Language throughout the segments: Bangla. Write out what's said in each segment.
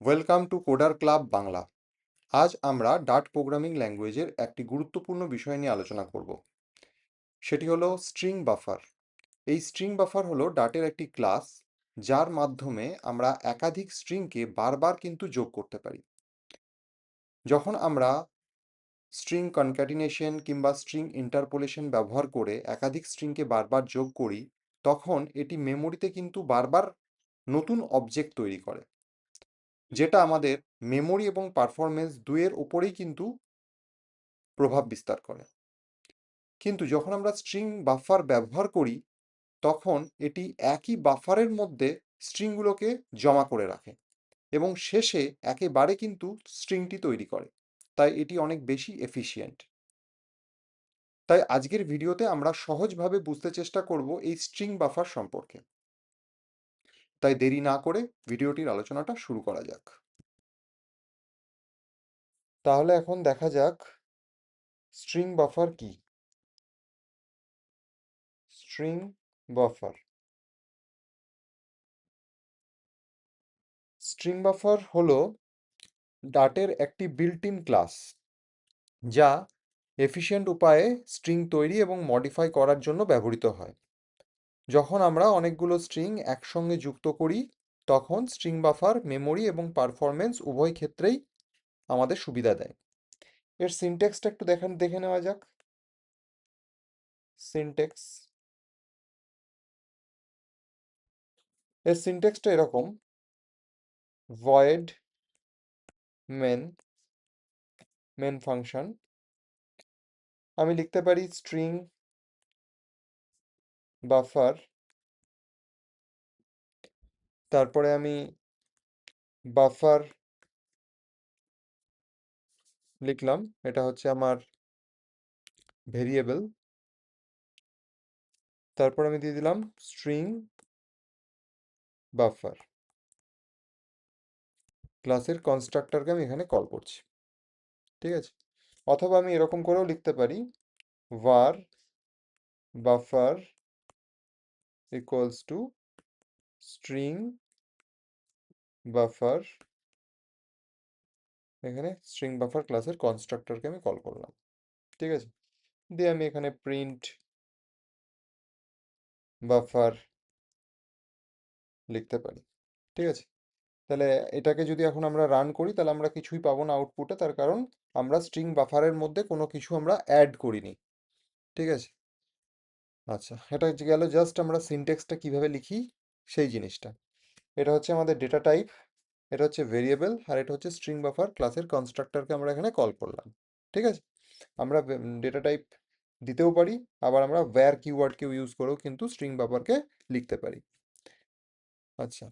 Welcome to coder club Bangla. আজ আমরা ডাট প্রোগ্রামিং ল্যাঙ্গুয়েজের একটি গুরুত্বপূর্ণ বিষয় নিয়ে আলোচনা করব। সেটি হলো স্ট্রিং বাফার। এই স্ট্রিং বাফার হলো ডাটের একটি ক্লাস, যার মাধ্যমে আমরা একাধিক স্ট্রিংকে বারবার কিন্তু যোগ করতে পারি। যখন আমরা স্ট্রিং কনক্যাটিনেশন কিংবা স্ট্রিং ইন্টারপোলেশন ব্যবহার করে একাধিক স্ট্রিংকে বারবার যোগ করি, তখন এটি মেমোরিতে কিন্তু বারবার নতুন অবজেক্ট তৈরি করে, যেটা আমাদের মেমোরি এবং পারফরমেন্স দুয়ের উপরেই কিন্তু প্রভাব বিস্তার করে। কিন্তু যখন আমরা স্ট্রিং বাফার ব্যবহার করি, তখন এটি একই বাফারের মধ্যে স্ট্রিংগুলোকে জমা করে রাখে এবং শেষে একেবারে কিন্তু স্ট্রিংটি তৈরি করে। তাই এটি অনেক বেশি এফিশিয়েন্ট। তাই আজকের ভিডিওতে আমরা সহজভাবে বুঝতে চেষ্টা করব এই স্ট্রিং বাফার সম্পর্কে। তাই দেরি না করে ভিডিওটির আলোচনাটা শুরু করা যাক। তাহলে এখন দেখা যাক স্ট্রিং বাফার কি। স্ট্রিং বাফার স্ট্রিং বাফার হলো ডাটের একটি বিল্ট ইন ক্লাস, যা এফিশিয়েন্ট উপায়ে স্ট্রিং তৈরি এবং মডিফাই করার জন্য ব্যবহৃত হয়। যখন আমরা অনেকগুলো স্ট্রিং একসঙ্গে যুক্ত করি, তখন স্ট্রিং বাফার মেমোরি এবং পারফরমেন্স উভয় ক্ষেত্রেই আমাদের সুবিধা দেয়। এর সিনট্যাক্সটা একটু দেখে নেওয়া যাক। সিনট্যাক্স এর সিনট্যাক্সটা এরকম: ভয়েড মেন, মেন ফাংশন, আমি লিখতে পারি স্ট্রিং বাফার, তারপরে আমি বাফার লিখলাম, এটা হচ্ছে আমার ভেরিয়েবল। তারপর আমি দিয়ে দিলাম স্ট্রিং বাফার, ক্লাসের কনস্ট্রাক্টরকে আমি এখানে কল করছি। ঠিক আছে, অথবা আমি এরকম করেও লিখতে পারি var buffer equals to string buffer, এখানে স্ট্রিং বাফার ক্লাসের কনস্ট্রাক্টরকে আমি কল করলাম। ঠিক আছে, দিয়ে আমি এখানে প্রিন্ট বাফার লিখতে পারি। ঠিক আছে, তাহলে এটাকে যদি এখন আমরা রান করি, তাহলে আমরা কিছুই পাবো না আউটপুটে, তার কারণ আমরা স্ট্রিং বাফারের মধ্যে কোনো কিছু আমরা অ্যাড করিনি। ঠিক আছে, আচ্ছা, এটা গেল জাস্ট আমরা সিনট্যাক্সটা কিভাবে লিখি সেই জিনিসটা। এটা হচ্ছে আমাদের ডেটা টাইপ, এটা হচ্ছে ভেরিয়েবল, আর এটা হচ্ছে স্ট্রিং বাফার ক্লাসের কনস্ট্রাক্টরকে আমরা এখানে কল করলাম। ঠিক আছে, আমরা ডেটা টাইপ দিতেও পারি, আবার আমরা ওয়্যার কিওয়ার্ডকেও ইউজ করেও কিন্তু স্ট্রিং বাফারকে লিখতে পারি। আচ্ছা,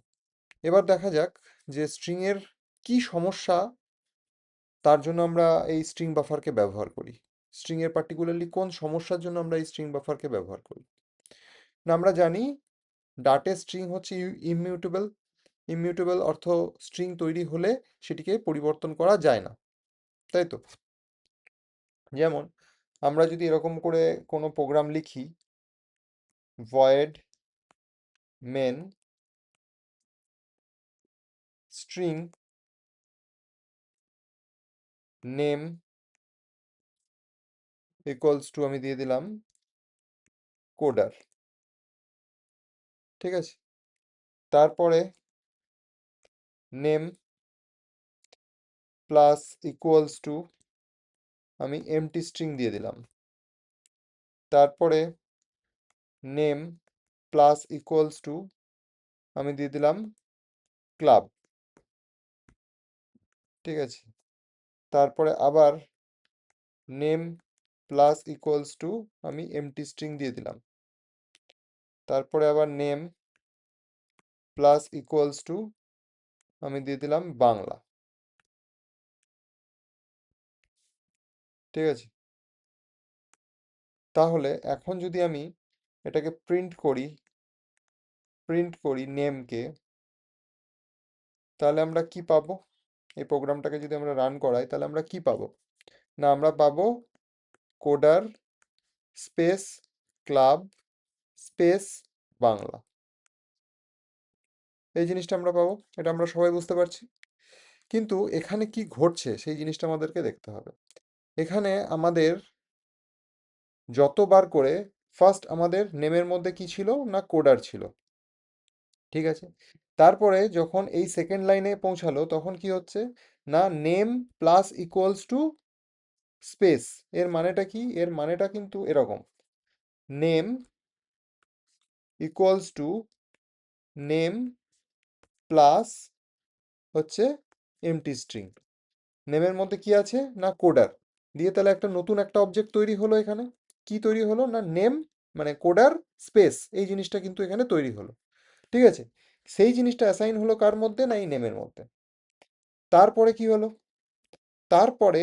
এবার দেখা যাক যে স্ট্রিং এর কি সমস্যা, তার জন্য আমরা এই স্ট্রিং বাফারকে ব্যবহার করি। স্ট্রিং এর পার্টিকুলারলি কোন সমস্যার জন্য আমরা এই স্ট্রিং বাফারকে ব্যবহার করি? না, আমরা জানি ডাটে স্ট্রিং হচ্ছে ইমিউটেবল। ইমিউটেবল অর্থ স্ট্রিং তৈরি হলে সেটিকে পরিবর্তন করা যায় না, তাই তো? যেমন আমরা যদি এরকম করে কোনো প্রোগ্রাম লিখি, void main string name equals to, আমি দিয়ে দিলাম কোডার। ঠিক আছে, তারপরে নেম প্লাস ইকুয়ালস টু, আমি এমটি স্ট্রিং দিয়ে দিলাম। তারপরে নেম প্লাস ইকুয়ালস টু, আমি দিয়ে দিলাম ক্লাব। ঠিক আছে, তারপরে আবার নেম প্লাস ইকুয়ালস টু, আমি এমটি স্ট্রিং দিয়ে দিলাম। তারপরে আবার নেম প্লাস ইকুয়ালস টু, আমি দিয়ে দিলাম বাংলা। ঠিক আছে, তাহলে এখন যদি আমি এটাকে প্রিন্ট করি নেমকে, তাহলে আমরা কি পাবো? এই প্রোগ্রামটাকে যদি আমরা রান করাই, তাহলে আমরা কি পাবো? না, আমরা পাবো coder space club space Bangla. এই জিনিসটা আমরা পাবো, এটা আমরা সবাই বুঝতে পারছি। কিন্তু এখানে কি ঘটছে সেই জিনিসটা আমাদেরকে দেখতে হবে। এখানে আমাদের যতবার করে ফার্স্ট আমাদের নেমের মধ্যে কি ছিল না কোডার ছিল, ঠিক আছে। তারপরে যখন এই সেকেন্ড লাইনে পৌঁছালো তখন কি হচ্ছে না name plus equals two space. এর মানেটা কি? এর মানেটা কিন্তু এরকম, name equals two name plus হচ্ছে এমটি স্ট্রিং। নেমের মধ্যে কি আছে না কোডার, দিয়ে তাহলে একটা নতুন একটা অবজেক্ট তৈরি হলো এখানে। কি তৈরি হলো না নেম মানে কোডার স্পেস, এই জিনিসটা কিন্তু এখানে তৈরি হলো, ঠিক আছে। সেই জিনিসটা অ্যাসাইন হলো কার মধ্যে না এই নেমের মধ্যে। তারপরে কি হলো, তারপরে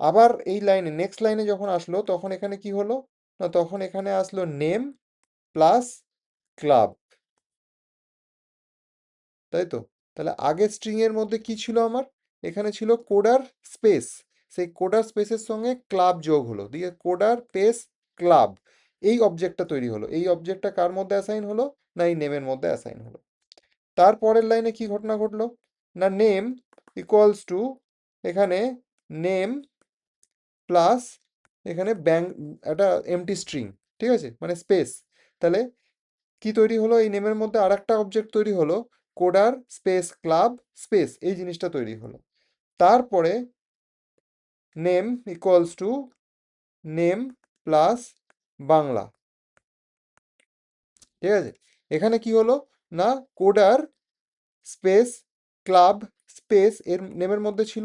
আবার এই লাইনে নেক্সট লাইনে যখন আসলো তখন এখানে কি হলো না তখন এখানে আসলো নেম প্লাস ক্লাব, তাই তো। তাহলে আগের স্ট্রিং এর মধ্যে কি ছিল আমার, এখানে ছিল কোডার স্পেস, সেই কোডার স্পেসের সঙ্গে ক্লাব যোগ হলো, দিয়ে কোডার স্পেস ক্লাব, এই অবজেক্টটা তৈরি হলো। এই অবজেক্টটা কার মধ্যে অ্যাসাইন হলো না এই নেমের মধ্যে অ্যাসাইন হলো। তারপরের লাইনে কি ঘটনা ঘটলো না নেম ইকুয়ালস টু এখানে নেম প্লাস এখানে ব্যাং একটা এমটি স্ট্রিং, ঠিক আছে, মানে স্পেস। তাহলে কি তৈরি হলো এই নেমের মধ্যে আর একটা অবজেক্ট তৈরি হলো, কোডার স্পেস ক্লাব স্পেস, এই জিনিসটা তৈরি হলো। তারপরে name equals two name plus Bangla, ঠিক আছে। এখানে কি হলো না কোডার স্পেস ক্লাব স্পেস এর নেমের মধ্যে ছিল,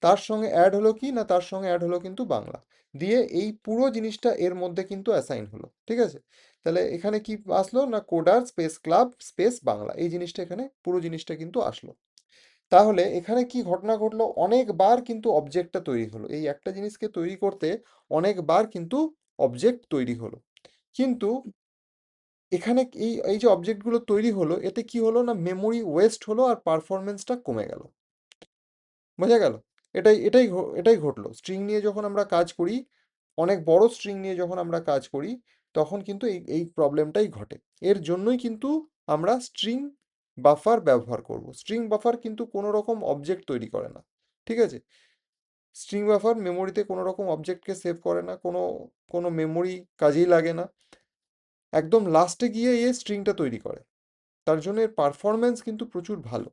তার সঙ্গে অ্যাড হলো কি না তার সঙ্গে অ্যাড হলো কিন্তু বাংলা, দিয়ে এই পুরো জিনিসটা এর মধ্যে কিন্তু অ্যাসাইন হলো, ঠিক আছে। তাহলে এখানে কি আসলো না coder space club space Bangla, এই জিনিসটা এখানে পুরো জিনিসটা কিন্তু আসলো। তাহলে এখানে কি ঘটনা ঘটলো, অনেকবার কিন্তু অবজেক্টটা তৈরি হলো, এই একটা জিনিসকে তৈরি করতে অনেকবার কিন্তু অবজেক্ট তৈরি হলো। কিন্তু এখানে এই এই যে অবজেক্টগুলো তৈরি হলো এতে কি হলো না মেমোরি ওয়েস্ট হলো আর পারফরমেন্সটা কমে গেল, বোঝা গেল। এটাই ঘটলো স্ট্রিং নিয়ে যখন আমরা কাজ করি, অনেক বড় স্ট্রিং নিয়ে যখন আমরা কাজ করি তখন কিন্তু এই এই প্রবলেমটাই ঘটে। এর জন্যই কিন্তু আমরা স্ট্রিং বাফার ব্যবহার করব। স্ট্রিং বাফার কিন্তু কোনো রকম অবজেক্ট তৈরি করে না, ঠিক আছে। স্ট্রিং বাফার মেমোরিতে কোনো রকম অবজেক্টকে সেভ করে না, কোনো কোনো মেমোরি কাজেই লাগে না, একদম লাস্টে গিয়ে এই স্ট্রিংটা তৈরি করে। তার জন্য এর পারফরমেন্স কিন্তু প্রচুর ভালো,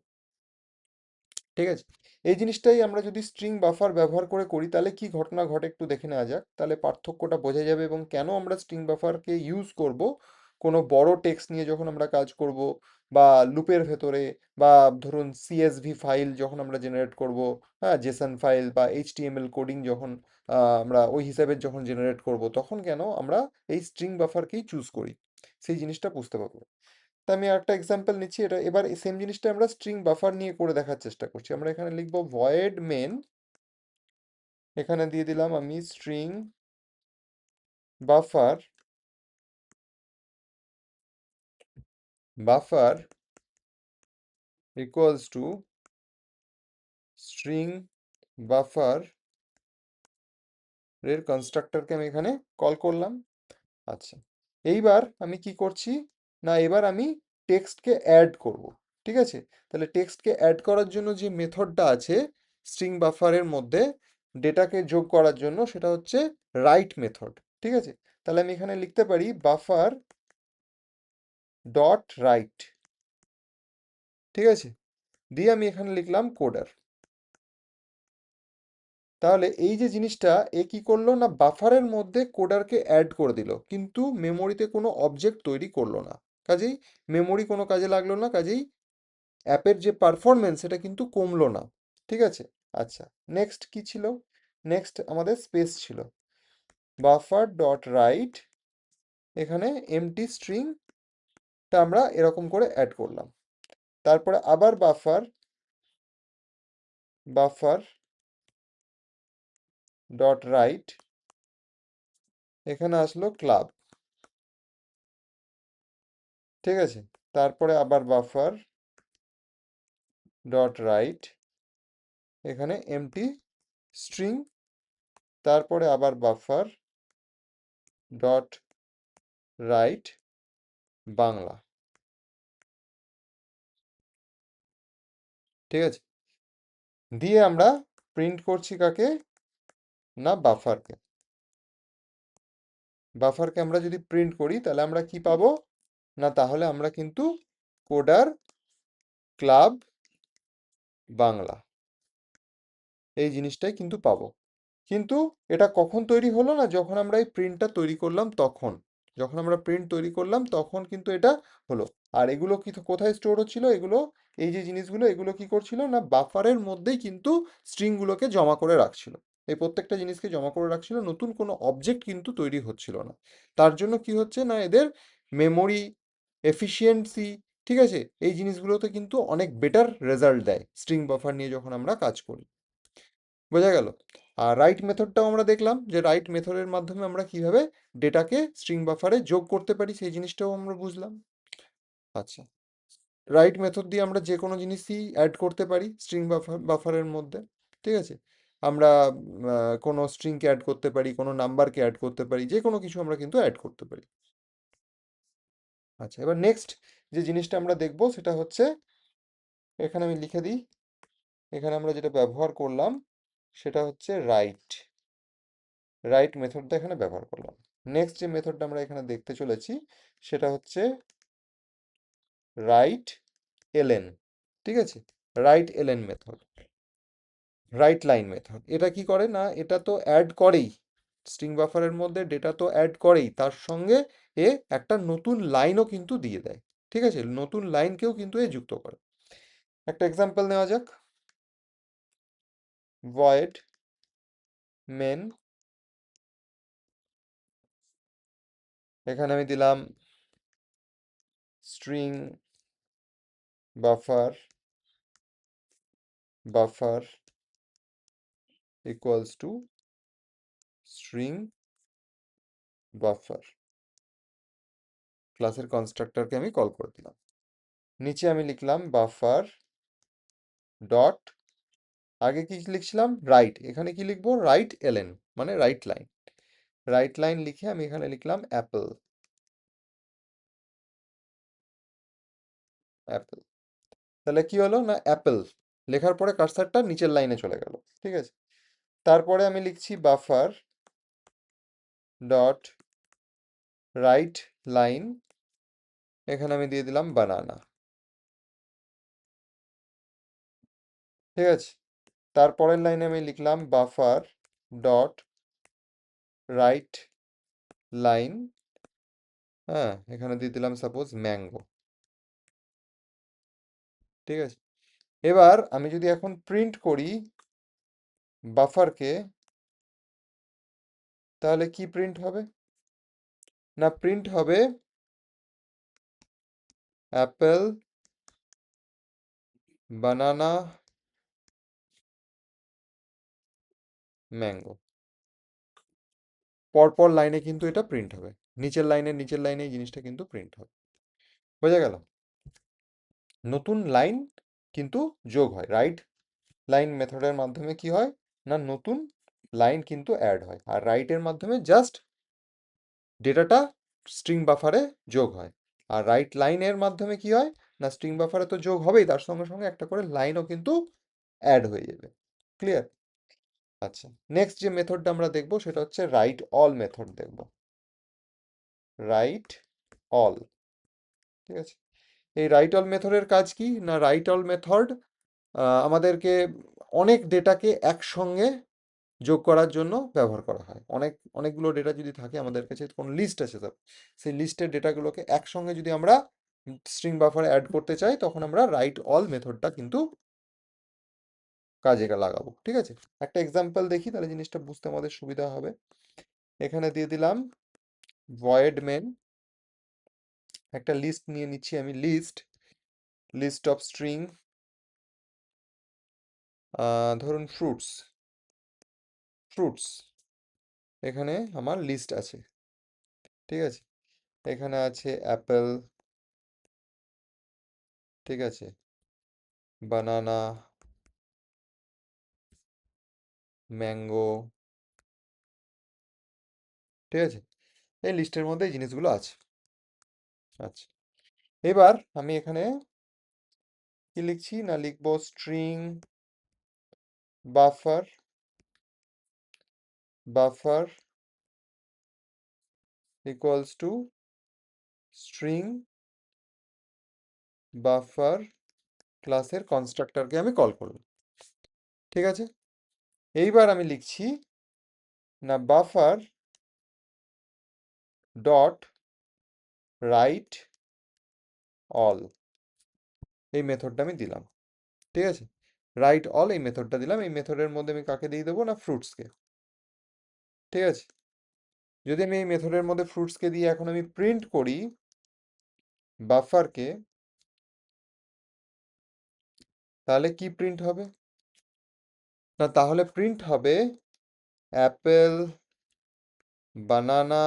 ঠিক আছে। এই জিনিসটাই আমরা যদি স্ট্রিং বাফার ব্যবহার করে করি তাহলে কি ঘটনা ঘটে একটু দেখে নেওয়া যাক, তাহলে পার্থক্যটা বোঝা যাবে এবং কেন আমরা স্ট্রিং বাফারকে ইউজ করব কোনো বড় টেক্সট নিয়ে যখন আমরা কাজ করব, বা লুপের ভেতরে, বা ধরুন সিএসভি ফাইল যখন আমরা জেনারেট করব, হ্যাঁ জেসন ফাইল বা এইচটিএমএল কোডিং যখন আমরা ওই হিসাবে যখন জেনারেট করব তখন কেন আমরা এই স্ট্রিং বাফারকেই চুজ করি, সেই জিনিসটা বুঝতে পারবো। তা আমি একটা এক্সাম্পল নিচ্ছি, এটা এবার সেম জিনিসটা আমরা স্ট্রিং বাফার নিয়ে করে দেখার চেষ্টা করছি। আমরা এখানে লিখবো ভয়েড মেন, এখানে দিয়ে দিলাম আমি string buffer, buffer equals to string buffer এর কনস্ট্রাক্টরকে আমি এখানে কল করলাম। আচ্ছা, এইবার আমি কি করছি না এবার আমি টেক্সটকে অ্যাড করব, ঠিক আছে। তাহলে টেক্সটকে অ্যাড করার জন্য যে মেথডটা আছে স্ট্রিং বাফারের মধ্যে ডেটাকে যোগ করার জন্য সেটা হচ্ছে রাইট মেথড, ঠিক আছে। তাহলে আমি এখানে লিখতে পারি বাফার ডট রাইট, ঠিক আছে, দিয়ে আমি এখানে লিখলাম কোডার। তাহলে এই যে জিনিসটা এ কি করলো না বাফারের মধ্যে কোডারকে অ্যাড করে দিল কিন্তু মেমোরিতে কোনো অবজেক্ট তৈরি করলো না, কাজেই মেমোরি কোনো কাজে লাগলো না, কাজেই অ্যাপের যে পারফরমেন্স সেটা কিন্তু কমলো না, ঠিক আছে। আচ্ছা, নেক্সট কি ছিল, নেক্সট আমাদের স্পেস ছিল, বাফার ডট রাইট, এখানে এমটি স্ট্রিংটা আমরা এরকম করে অ্যাড করলাম। তারপরে আবার বাফার, বাফার ডট রাইট, এখানে আসলো ক্লাব, ঠিক আছে। তারপরে আবার বাফার ডট রাইট, এখানে এমটি স্ট্রিং, তারপরে আবার বাফার ডট রাইট বাংলা, ঠিক আছে, দিয়ে আমরা প্রিন্ট করছি কাকে, না বাফারকে। বাফারকে আমরা যদি প্রিন্ট করি তাহলে আমরা কি পাবো, না তাহলে আমরা কিন্তু কোডার ক্লাব বাংলা এই জিনিসটাই কিন্তু পাবো। কিন্তু এটা কখন তৈরি হলো, না যখন আমরা এই প্রিন্টটা তৈরি করলাম তখন, যখন আমরা প্রিন্ট তৈরি করলাম তখন কিন্তু এটা হলো। আর এগুলো কি কোথায় স্টোর হচ্ছিল এগুলো, এই যে জিনিসগুলো এগুলো কি করছিল, না বাফারের মধ্যেই কিন্তু স্ট্রিংগুলোকে জমা করে রাখছিল। এই প্রত্যেকটা জিনিসকে জমা করে রাখছিল, নতুন কোনো অবজেক্ট কিন্তু তৈরি হচ্ছিল না। তার জন্য কি হচ্ছে, না এদের মেমোরি এফিসিয়েন্সি, ঠিক আছে, এই জিনিসগুলোতে কিন্তু অনেক বেটার রেজাল্ট দেয় স্ট্রিং বাফার নিয়ে যখন আমরা কাজ করি। বোঝা গেল? আর রাইট মেথডটাও আমরা দেখলাম যে রাইট মেথডের মাধ্যমে আমরা কিভাবে ডেটাকে স্ট্রিং বাফারে যোগ করতে পারি সেই জিনিসটাও আমরা বুঝলাম। আচ্ছা, রাইট মেথড দিয়ে আমরা যে কোনো জিনিসই অ্যাড করতে পারি স্ট্রিং বাফারের মধ্যে। ঠিক আছে, আমরা কোনো স্ট্রিংকে অ্যাড করতে পারি, কোনো নাম্বারকে অ্যাড করতে পারি, যে কোনো কিছু আমরা কিন্তু অ্যাড করতে পারি। আচ্ছা, এবার নেক্সট যে জিনিসটা আমরা দেখব সেটা হচ্ছে, এখানে আমি লিখে দিই, এখানে আমরা যেটা ব্যবহার করলাম সেটা হচ্ছে রাইট। রাইট মেথডটা এখানে ব্যবহার করলাম। নেক্সট যে মেথডটা আমরা এখানে দেখতে চলেছি সেটা হচ্ছে রাইট এলএন। ঠিক আছে, write LN method, write line method. এটা কি করে, না এটা তো অ্যাড করেই স্ট্রিং বাফারের মধ্যে ডেটা তো অ্যাড করেই, তার সঙ্গে এ একটা নতুন লাইনও কিন্তু দিয়ে দেয়। ঠিক আছে, নতুন লাইনকেও কিন্তু এ যুক্ত করে। একটা এক্সাম্পল নেওয়া যাক, ভয়েড মেন, এখানে আমি দিলাম string buffer, buffer equals to string buffer, ক্লাসের কনস্ট্রাক্টরকে আমি কল করে দিলাম। নিচে আমি লিখলাম বাফার ডট, আগে কি লিখছিলাম রাইট, এখানে কি লিখবো রাইট এলএন, মানে রাইট লাইন। রাইট লাইন লিখে আমি এখানে লিখলাম অ্যাপেল, অ্যাপেল। তাহলে কি হলো, না অ্যাপেল লেখার পরে কার্সারটা নিচের লাইনে চলে গেল। ঠিক আছে, তারপরে আমি লিখছি বাফার ডট রাইট লাইন, এখানে আমি দিয়ে দিলাম বানানা। ঠিক আছে, তারপরের লাইনে আমি লিখলাম বাফার ডট রাইট লাইন, হ্যাঁ এখানে দিয়ে দিলাম সাপোজ ম্যাঙ্গো। ঠিক আছে, এবার আমি যদি এখন প্রিন্ট করি বাফারকে, তাহলে কি প্রিন্ট হবে, না প্রিন্ট হবে অ্যাপেল বানানা ম্যাঙ্গো। পরপর লাইনে কিন্তু এটা প্রিন্ট হবে, নিচের লাইনে এই জিনিসটা কিন্তু প্রিন্ট হবে। বোঝা গেল? নতুন লাইন কিন্তু যোগ হয় রাইট লাইন মেথডের মাধ্যমে, কি হয়, না নতুন লাইন কিন্তু অ্যাড হয়, আর রাইটের মাধ্যমে জাস্ট ডেটাটা স্ট্রিং বাফারে যোগ হয়। আর রাইট লাইনের মাধ্যমে কি হয়, না স্ট্রিং বাফারে তো যোগ হবেই, তার সঙ্গে সঙ্গে একটা করে লাইনও কিন্তু অ্যাড হয়ে যাবে। ক্লিয়ার? আচ্ছা, নেক্সট যে মেথডটা আমরা দেখবো সেটা হচ্ছে রাইট অল মেথড দেখবো। রাইট অল, ঠিক আছে, এই রাইট অল মেথডের কাজ কি, না রাইট অল মেথড আমাদেরকে অনেক ডেটাকে একসঙ্গে যোগ করার জন্য ব্যবহার করা হয়। অনেকগুলো ডেটা যদি থাকে আমাদের কাছে, কোনো লিস্ট আছে স্যার, সেই লিস্টের ডেটাগুলোকে একসঙ্গে যদি আমরা স্ট্রিং বাফারে অ্যাড করতে চাই তখন আমরা রাইট অল মেথডটা কিন্তু কাজে লাগাবো। ঠিক আছে, একটা এক্সাম্পল দেখি তাহলে জিনিসটা বুঝতে আমাদের সুবিধা হবে। এখানে দিয়ে দিলাম ভয়েড মেন, একটা লিস্ট নিয়ে নিচ্ছি আমি, লিস্ট, লিস্ট অফ স্ট্রিং, ধরুন ফ্রুটস, ফ্রুটস, এখানে আমার লিস্ট আছে। ঠিক আছে, এখানে আছে অ্যাপেল, ঠিক আছে, বানানা, ম্যাঙ্গো, ঠিক আছে, এই লিস্টের মধ্যে এই জিনিসগুলো আছে। আচ্ছা, এবার আমি এখানে কি লিখছি না লিখবো string buffer buffer equals to string buffer ক্লাসের কনস্ট্রাক্টরকে আমি কল করলাম। ঠিক আছে, এইবার আমি লিখছি না বাফার ডট রাইট অল, এই মেথডটা আমি দিলাম। ঠিক আছে, রাইট অল এই মেথডটা দিলাম। এই মেথডের মধ্যে আমি কাকে দিয়ে দেবো না ফ্রুটসকে। ঠিক আছে, যদি আমি এই মেথডের মধ্যে ফ্রুটসকে দিয়ে এখন আমি প্রিন্ট করি বাফারকে, তাহলে কি প্রিন্ট হবে না, তাহলে প্রিন্ট হবে অ্যাপেল বানানা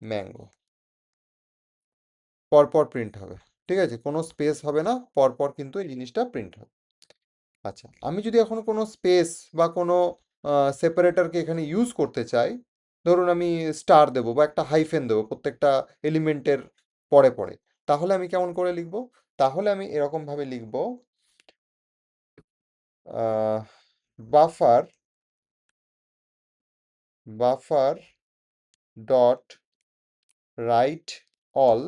ম্যাঙ্গো, পরপর প্রিন্ট হবে। ঠিক আছে, কোনো স্পেস হবে না, পরপর কিন্তু এই জিনিসটা প্রিন্ট হবে। আচ্ছা, আমি যদি এখন কোনো স্পেস বা কোনো সেপারেটরকে এখানে ইউজ করতে চাই, ধরুন আমি স্টার দেবো বা একটা হাইফেন দেবো প্রত্যেকটা এলিমেন্টের পরে পরে, তাহলে আমি কেমন করে লিখবো? তাহলে আমি এরকম ভাবে লিখবো buffer buffer dot right all,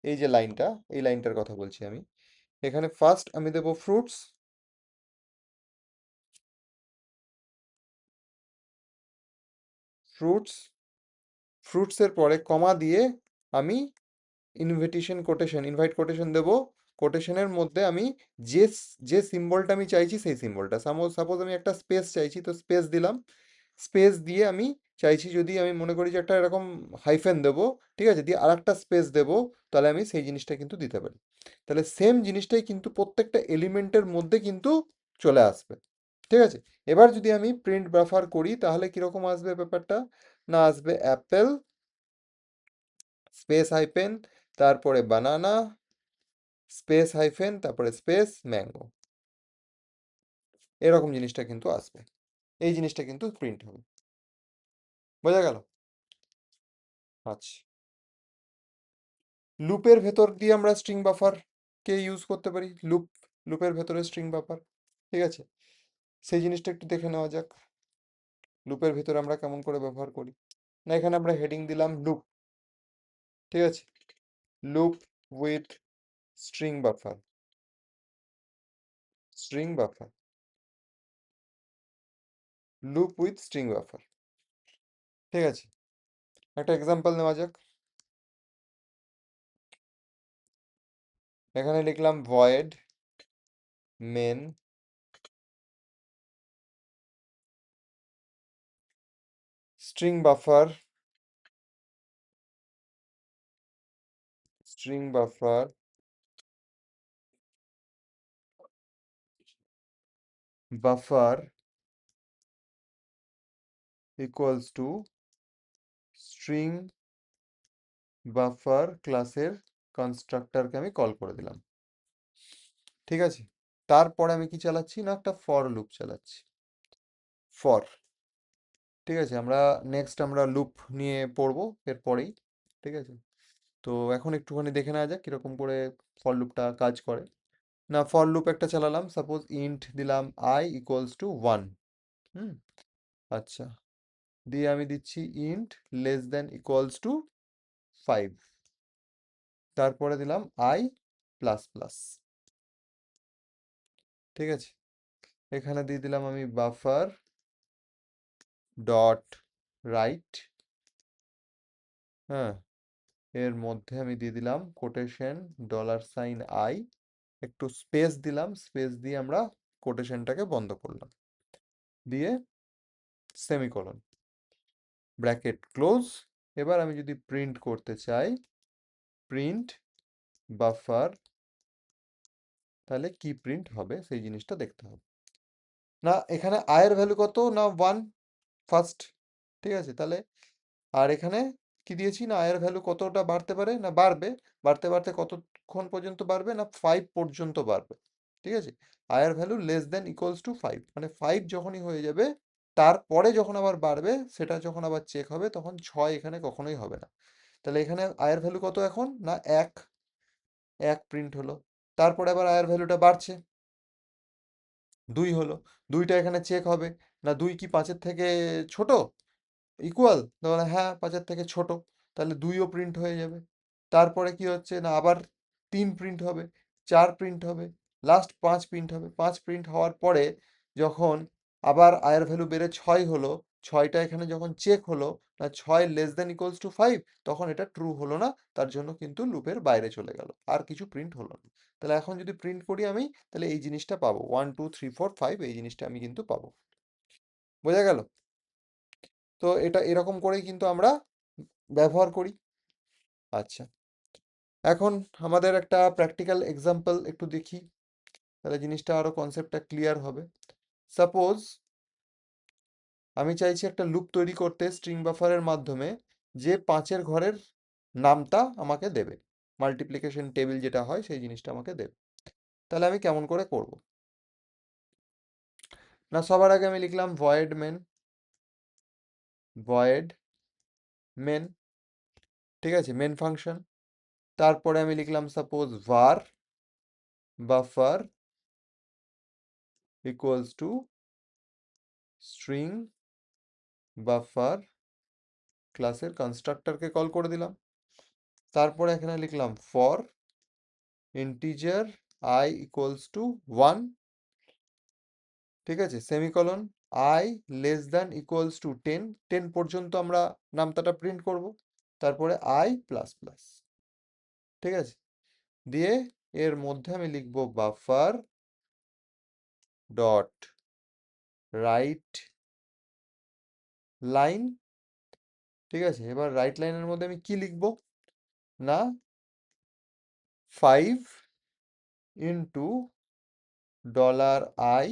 এই যে লাইনটা, এই লাইনটার কথা বলছি আমি। এখানে ফার্স্ট আমি দেবো ফ্রুটস, ফ্রুটস ফ্রুটসের পরে কমা দিয়ে আমি ইনভাইট কোটেশন দেবো। কোটেশনের মধ্যে আমি যে যে সিম্বলটা আমি চাইছি সেই সিম্বলটা, সাপোজ আমি একটা স্পেস চাইছি তো স্পেস দিলাম। স্পেস দিয়ে আমি চাইছি যদি আমি মনে করি যে একটা এরকম হাইফেন দেবো, ঠিক আছে, দিয়ে আর একটা স্পেস দেবো, তাহলে আমি সেই জিনিসটা কিন্তু দিতে পারি। তাহলে সেম জিনিসটাই কিন্তু প্রত্যেকটা এলিমেন্টের মধ্যে কিন্তু চলে আসবে। ঠিক আছে, এবার যদি আমি প্রিন্ট বাফার করি তাহলে কিরকম আসবে ব্যাপারটা, না আসবে অ্যাপেল স্পেস হাইফেন তারপরে বানানা স্পেস হাইফেন তারপরে স্পেস ম্যাঙ্গো, এরকম জিনিসটা কিন্তু আসবে। এই জিনিসটা কিন্তু প্রিন্ট হবে। বোঝা গেল? আচ্ছা, লুপের ভেতর দিয়ে আমরা স্ট্রিং বাফার কে ইউজ করতে পারি, লুপের ভেতরে স্ট্রিং বাফার। ঠিক আছে, সেই জিনিসটা একটু দেখে নেওয়া যাক, লুপের ভেতরে আমরা কেমন করে ব্যবহার করি। না, এখানে আমরা হেডিং দিলাম লুপ। ঠিক আছে, loop with string buffer, string buffer, loop with string buffer. ঠিক আছে, একটা এক্সাম্পল নেওয়া যাক। এখানে লিখলাম void main string buffer, string buffer buffer equals to string buffer ক্লাসের কনস্ট্রাক্টরকে আমি কল করে দিলাম। ঠিক আছে, তারপরে আমি কি চালাচ্ছি না একটা ফর লুপ চালাচ্ছি, ফর। ঠিক আছে, আমরা নেক্সট আমরা লুপ নিয়ে পড়বো এরপরেই। ঠিক আছে, তো এখন একটুখানি দেখে নেওয়া যাক কিরকম করে ফর লুপটা কাজ করে। না, ফর লুপ একটা চালালাম, সাপোজ ইন্ট দিলাম আই ইকুয়ালস টু 1। হুম, আচ্ছা, দিয়ে আমি দিচ্ছি int less than equals to 5, তারপরে দিলাম আই প্লাস প্লাস। ঠিক আছে, এখানে দিয়ে দিলাম আমি বাফার ডট রাইট, হ্যাঁ, এর মধ্যে আমি দিয়ে দিলাম কোটেশন $i, একটু স্পেস দিলাম, স্পেস দিয়ে আমরা কোটেশনটাকে বন্ধ করলাম, দিয়ে সেমিকোলন ব্র্যাকেট ক্লোজ। এবার আমি যদি প্রিন্ট করতে চাই প্রিন্ট বাফার, তাহলে কি প্রিন্ট হবে সেই জিনিসটা দেখতে হবে। না, এখানে আয়ের ভ্যালু কত না 1 ফার্স্ট। ঠিক আছে, তাহলে আর এখানে কি দিয়েছি না আয়ের ভ্যালু কতটা বাড়তে পারে না বাড়বে, বাড়তে বাড়তে কতক্ষণ পর্যন্ত বাড়বে না 5 পর্যন্ত বাড়বে। ঠিক আছে, আয়ের value less than equals to 5, মানে 5 যখনই হয়ে যাবে তারপরে যখন আবার বাড়বে সেটা যখন আবার চেক হবে তখন 6 এখানে কখনোই হবে না। তাহলে এখানে আয়ের ভ্যালু কত এখন না 1, 1 প্রিন্ট হলো। তারপরে আবার আয়ের ভ্যালুটা বাড়ছে, 2 হলো। 2টা এখানে চেক হবে, না 2 কি 5-এর থেকে ছোট, ইকুয়াল, তাহলে হ্যাঁ 5-এর থেকে ছোট, তাহলে 2ও প্রিন্ট হয়ে যাবে। তারপরে কি হচ্ছে না আবার 3 প্রিন্ট হবে, 4 প্রিন্ট হবে, লাস্ট 5 প্রিন্ট হবে। 5 প্রিন্ট হওয়ার পরে যখন আবার আয়ের ভ্যালু বেড়ে 6 হলো, 6টা এখানে যখন চেক হলো, না 6 লেস দেন ইকুয়ালস টু 5, তখন এটা ট্রু হলো না, তার জন্য কিন্তু লুপের বাইরে চলে গেল, আর কিছু প্রিন্ট হলো না। তাহলে এখন যদি প্রিন্ট করি আমি, তাহলে এই জিনিসটা পাবো, 1 2 3 4 5, এই জিনিসটা আমি কিন্তু পাবো। বোঝা গেল? তো এটা এরকম করেই কিন্তু আমরা ব্যবহার করি। আচ্ছা, এখন আমাদের একটা প্র্যাকটিক্যাল এক্সাম্পল একটু দেখি, তাহলে জিনিসটা আরো কনসেপ্টটা ক্লিয়ার হবে। সাপোজ আমি চাইছি একটা লুপ তৈরি করতে স্ট্রিং বাফারের মাধ্যমে, যে 5-এর ঘরের নামটা আমাকে দেবে, মাল্টিপ্লিকেশন টেবিল যেটা হয় সেই জিনিসটা আমাকে দেবে। তাহলে আমি কেমন করে করব? না সবার আগে আমি লিখলাম ভয়েড মেন, ভয়েড মেন, ঠিক আছে, মেন ফাংশন। তারপরে আমি লিখলাম suppose var buffer equals to string buffer, ক্লাসের কনস্ট্রাক্টরকে কল করে দিলাম। তারপরে এখানে লিখলাম for integer I equals to 1, ঠিক আছে, semicolon, I less than equals to 10, 10 পর্যন্ত আমরা নামতাটা প্রিন্ট করব। তারপরে I প্লাস প্লাস, ঠিক আছে, দিয়ে এর মধ্যে আমি লিখব বাফার ডট রাইট লাইন, ঠিক আছে। এবার রাইট লাইনের মধ্যে আমি কি লিখব, না 5 ইন্টু $i,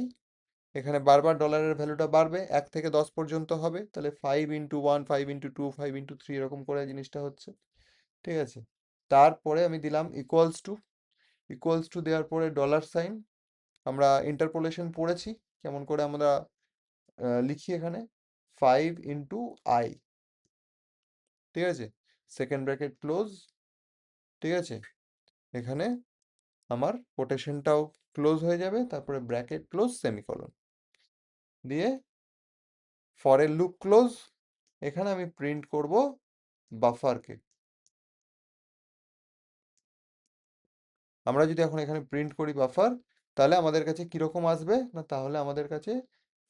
এখানে বারবার ডলারের ভ্যালুটা বাড়বে, 1 থেকে 10 পর্যন্ত হবে, তাহলে 5 × 1, 5 × 2, 5 × 3, এরকম করে জিনিসটা হচ্ছে, ঠিক আছে। তারপরে আমি দিলাম ইকুয়ালস টু, ইকুয়ালস টু দেওয়ার পরে ডলার সাইন, আমরা ইন্টারপোলেশন পড়েছি কেমন করে আমরা লিখি এখানে, 5 × i, ঠিক আছে, সেকেন্ড ব্র্যাকেট ক্লোজ, ঠিক আছে, এখানে আমার কোটেশনটাও ক্লোজ হয়ে যাবে, তারপরে ব্র্যাকেট ক্লোজ সেমিকলন দিয়ে ফরের লুপ ক্লোজ। এখানে আমি প্রিন্ট করব বাফারকে। আমরা যদি এখন এখানে প্রিন্ট করি বাফার, তাহলে আমাদের কাছে কিরকম আসবে, না তাহলে আমাদের কাছে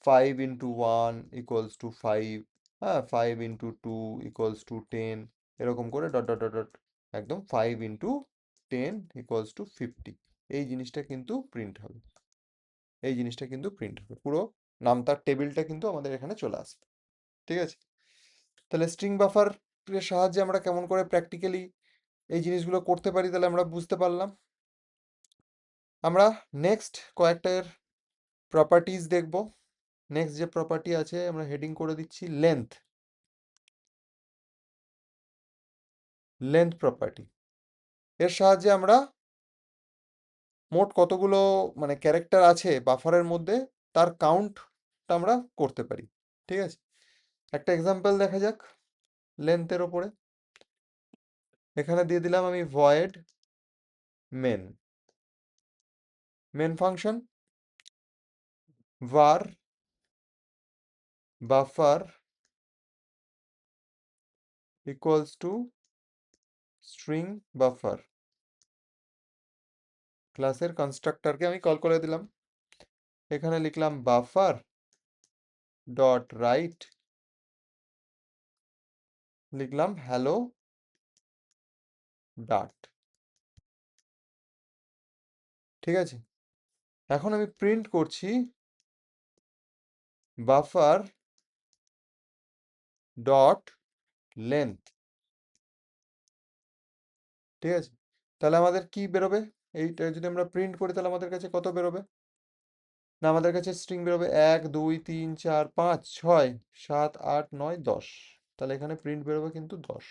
5 × 1 ইকুয়ালস টু 5, হ্যাঁ 5 × 2 ইকুয়ালস টু 10, এরকম করে ডট ডট ডট ডট, একদম 5 × 10 ইকুয়ালস টু 50, এই জিনিসটা কিন্তু প্রিন্ট হবে, এই জিনিসটা কিন্তু প্রিন্ট হবে, পুরো নামতার টেবিলটা কিন্তু আমাদের এখানে চলে আসবে, ঠিক আছে। তাহলে স্ট্রিং বাফার এর সাহায্যে আমরা কেমন করে প্র্যাকটিক্যালি এই জিনিসগুলো করতে পারি, তাহলে আমরা বুঝতে পারলাম। আমরা নেক্সট কয়েকটার প্রপার্টিজ দেখব। নেক্সট যে প্রপার্টি আছে আমরা হেডিং করে দিচ্ছি লেন্থ, লেন্থ প্রপার্টি। এর সাহায্যে আমরা মোট কতগুলো মানে ক্যারেক্টার আছে বাফারের মধ্যে তার কাউন্টটা আমরা করতে পারি, ঠিক আছে। একটা এক্সাম্পল দেখা যাক লেন্থের ওপরে। এখানে দিয়ে দিলাম আমি void main, main function, var buffer equals to string buffer, ক্লাসের কনস্ট্রাক্টরকে আমি কল করে দিলাম। এখানে লিখলাম বাফার ডট রাইট, লিখলাম হ্যালো ডাট, ঠিক আছে। এখন আমি প্রিন্ট করছি বাফার ডট লেন্থ, ঠিক আছে। তাহলে আমাদের কি বেরোবে, এইটা যদি আমরা প্রিন্ট করি তাহলে আমাদের কাছে কত বেরোবে, না আমাদের কাছে স্ট্রিং বেরোবে 1 2 3 4 5 6 7 8 9 10, তাহলে এখানে প্রিন্ট বেরোবে কিন্তু 10।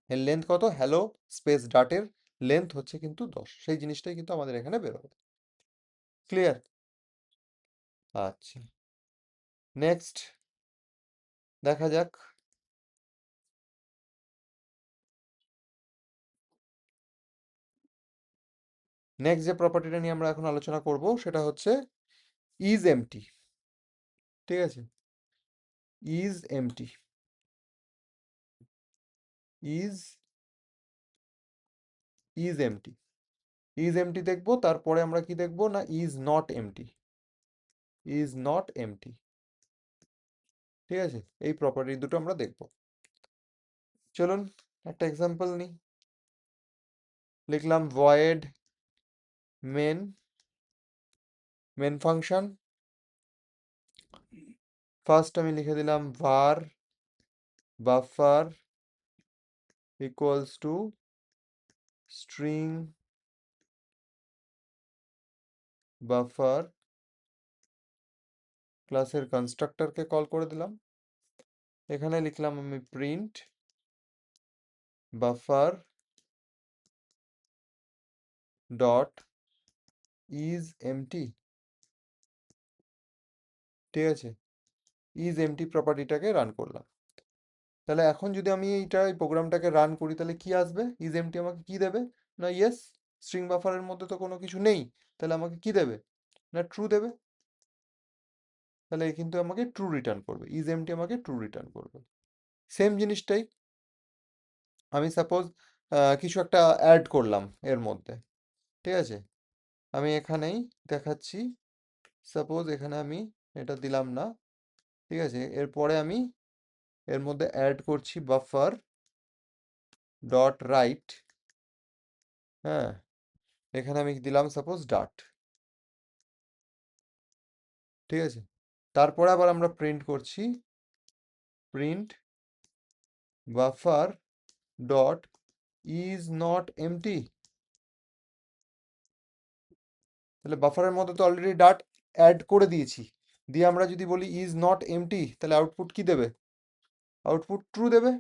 এর লেন্থ কত, হ্যালো স্পেস ডাটের লেন্থ হচ্ছে কিন্তু 10, সেই জিনিসটাই কিন্তু আমাদের এখানে বেরোবে। ক্লিয়ার? আচ্ছা, নেক্সট দেখা যাক। নেক্সট যে প্রপার্টিটা নিয়ে আমরা এখন আলোচনা করব সেটা হচ্ছে ইজ এমটি। ঠিক আছে, is empty, is is empty, is empty দেখবো, তারপরে আমরা কি দেখবো না is not empty, is not empty. ঠিক আছে, এই প্রপার্টি দুটো আমরা দেখবো। চলুন একটা এক্সাম্পল নিই। লিখলাম void main, main function. First আমি লিখে দিলাম var buffer equals to string buffer, ক্লাসের কনস্ট্রাক্টরকে কল করে দিলাম। এখানে লিখলাম আমি print buffer dot is empty. ঠিক আছে, ইজ এমটি প্রপার্টিটাকে রান করলাম। তাহলে এখন যদি আমি এই প্রোগ্রামটাকে রান করি তাহলে কি আসবে? ইজ এমটি আমাকে কি দেবে? না ইয়েস, স্ট্রিং বাফারের মধ্যে তো কোনো কিছু নেই, তাহলে আমাকে কি দেবে? না ট্রু দেবে। তাহলে এ কিন্তু আমাকে ট্রু রিটার্ন করবে, ইজ এমটি আমাকে ট্রু রিটার্ন করবে। সেম জিনিসটাই আমি সাপোজ কিছু একটা অ্যাড করলাম এর মধ্যে। ঠিক আছে, আমি এখানেই দেখাচ্ছি। সাপোজ এখানে আমি এটা দিলাম না। ঠিক আছে, এরপরে আমি এর মধ্যে অ্যাড করছি বাফার ডট রাইট। হ্যাঁ, এখানে আমি দিলাম সাপোজ ডাট। ঠিক আছে, তারপরে আবার আমরা প্রিন্ট করছি print buffer dot is not empty. তাহলে বাফারের মধ্যে তো অলরেডি ডাট অ্যাড করে দিয়েছি, দিয়ে আমরা যদি বলি ইজ নট এমটি তাহলে আউটপুট কি দেবে? আউটপুট ট্রু দেবে,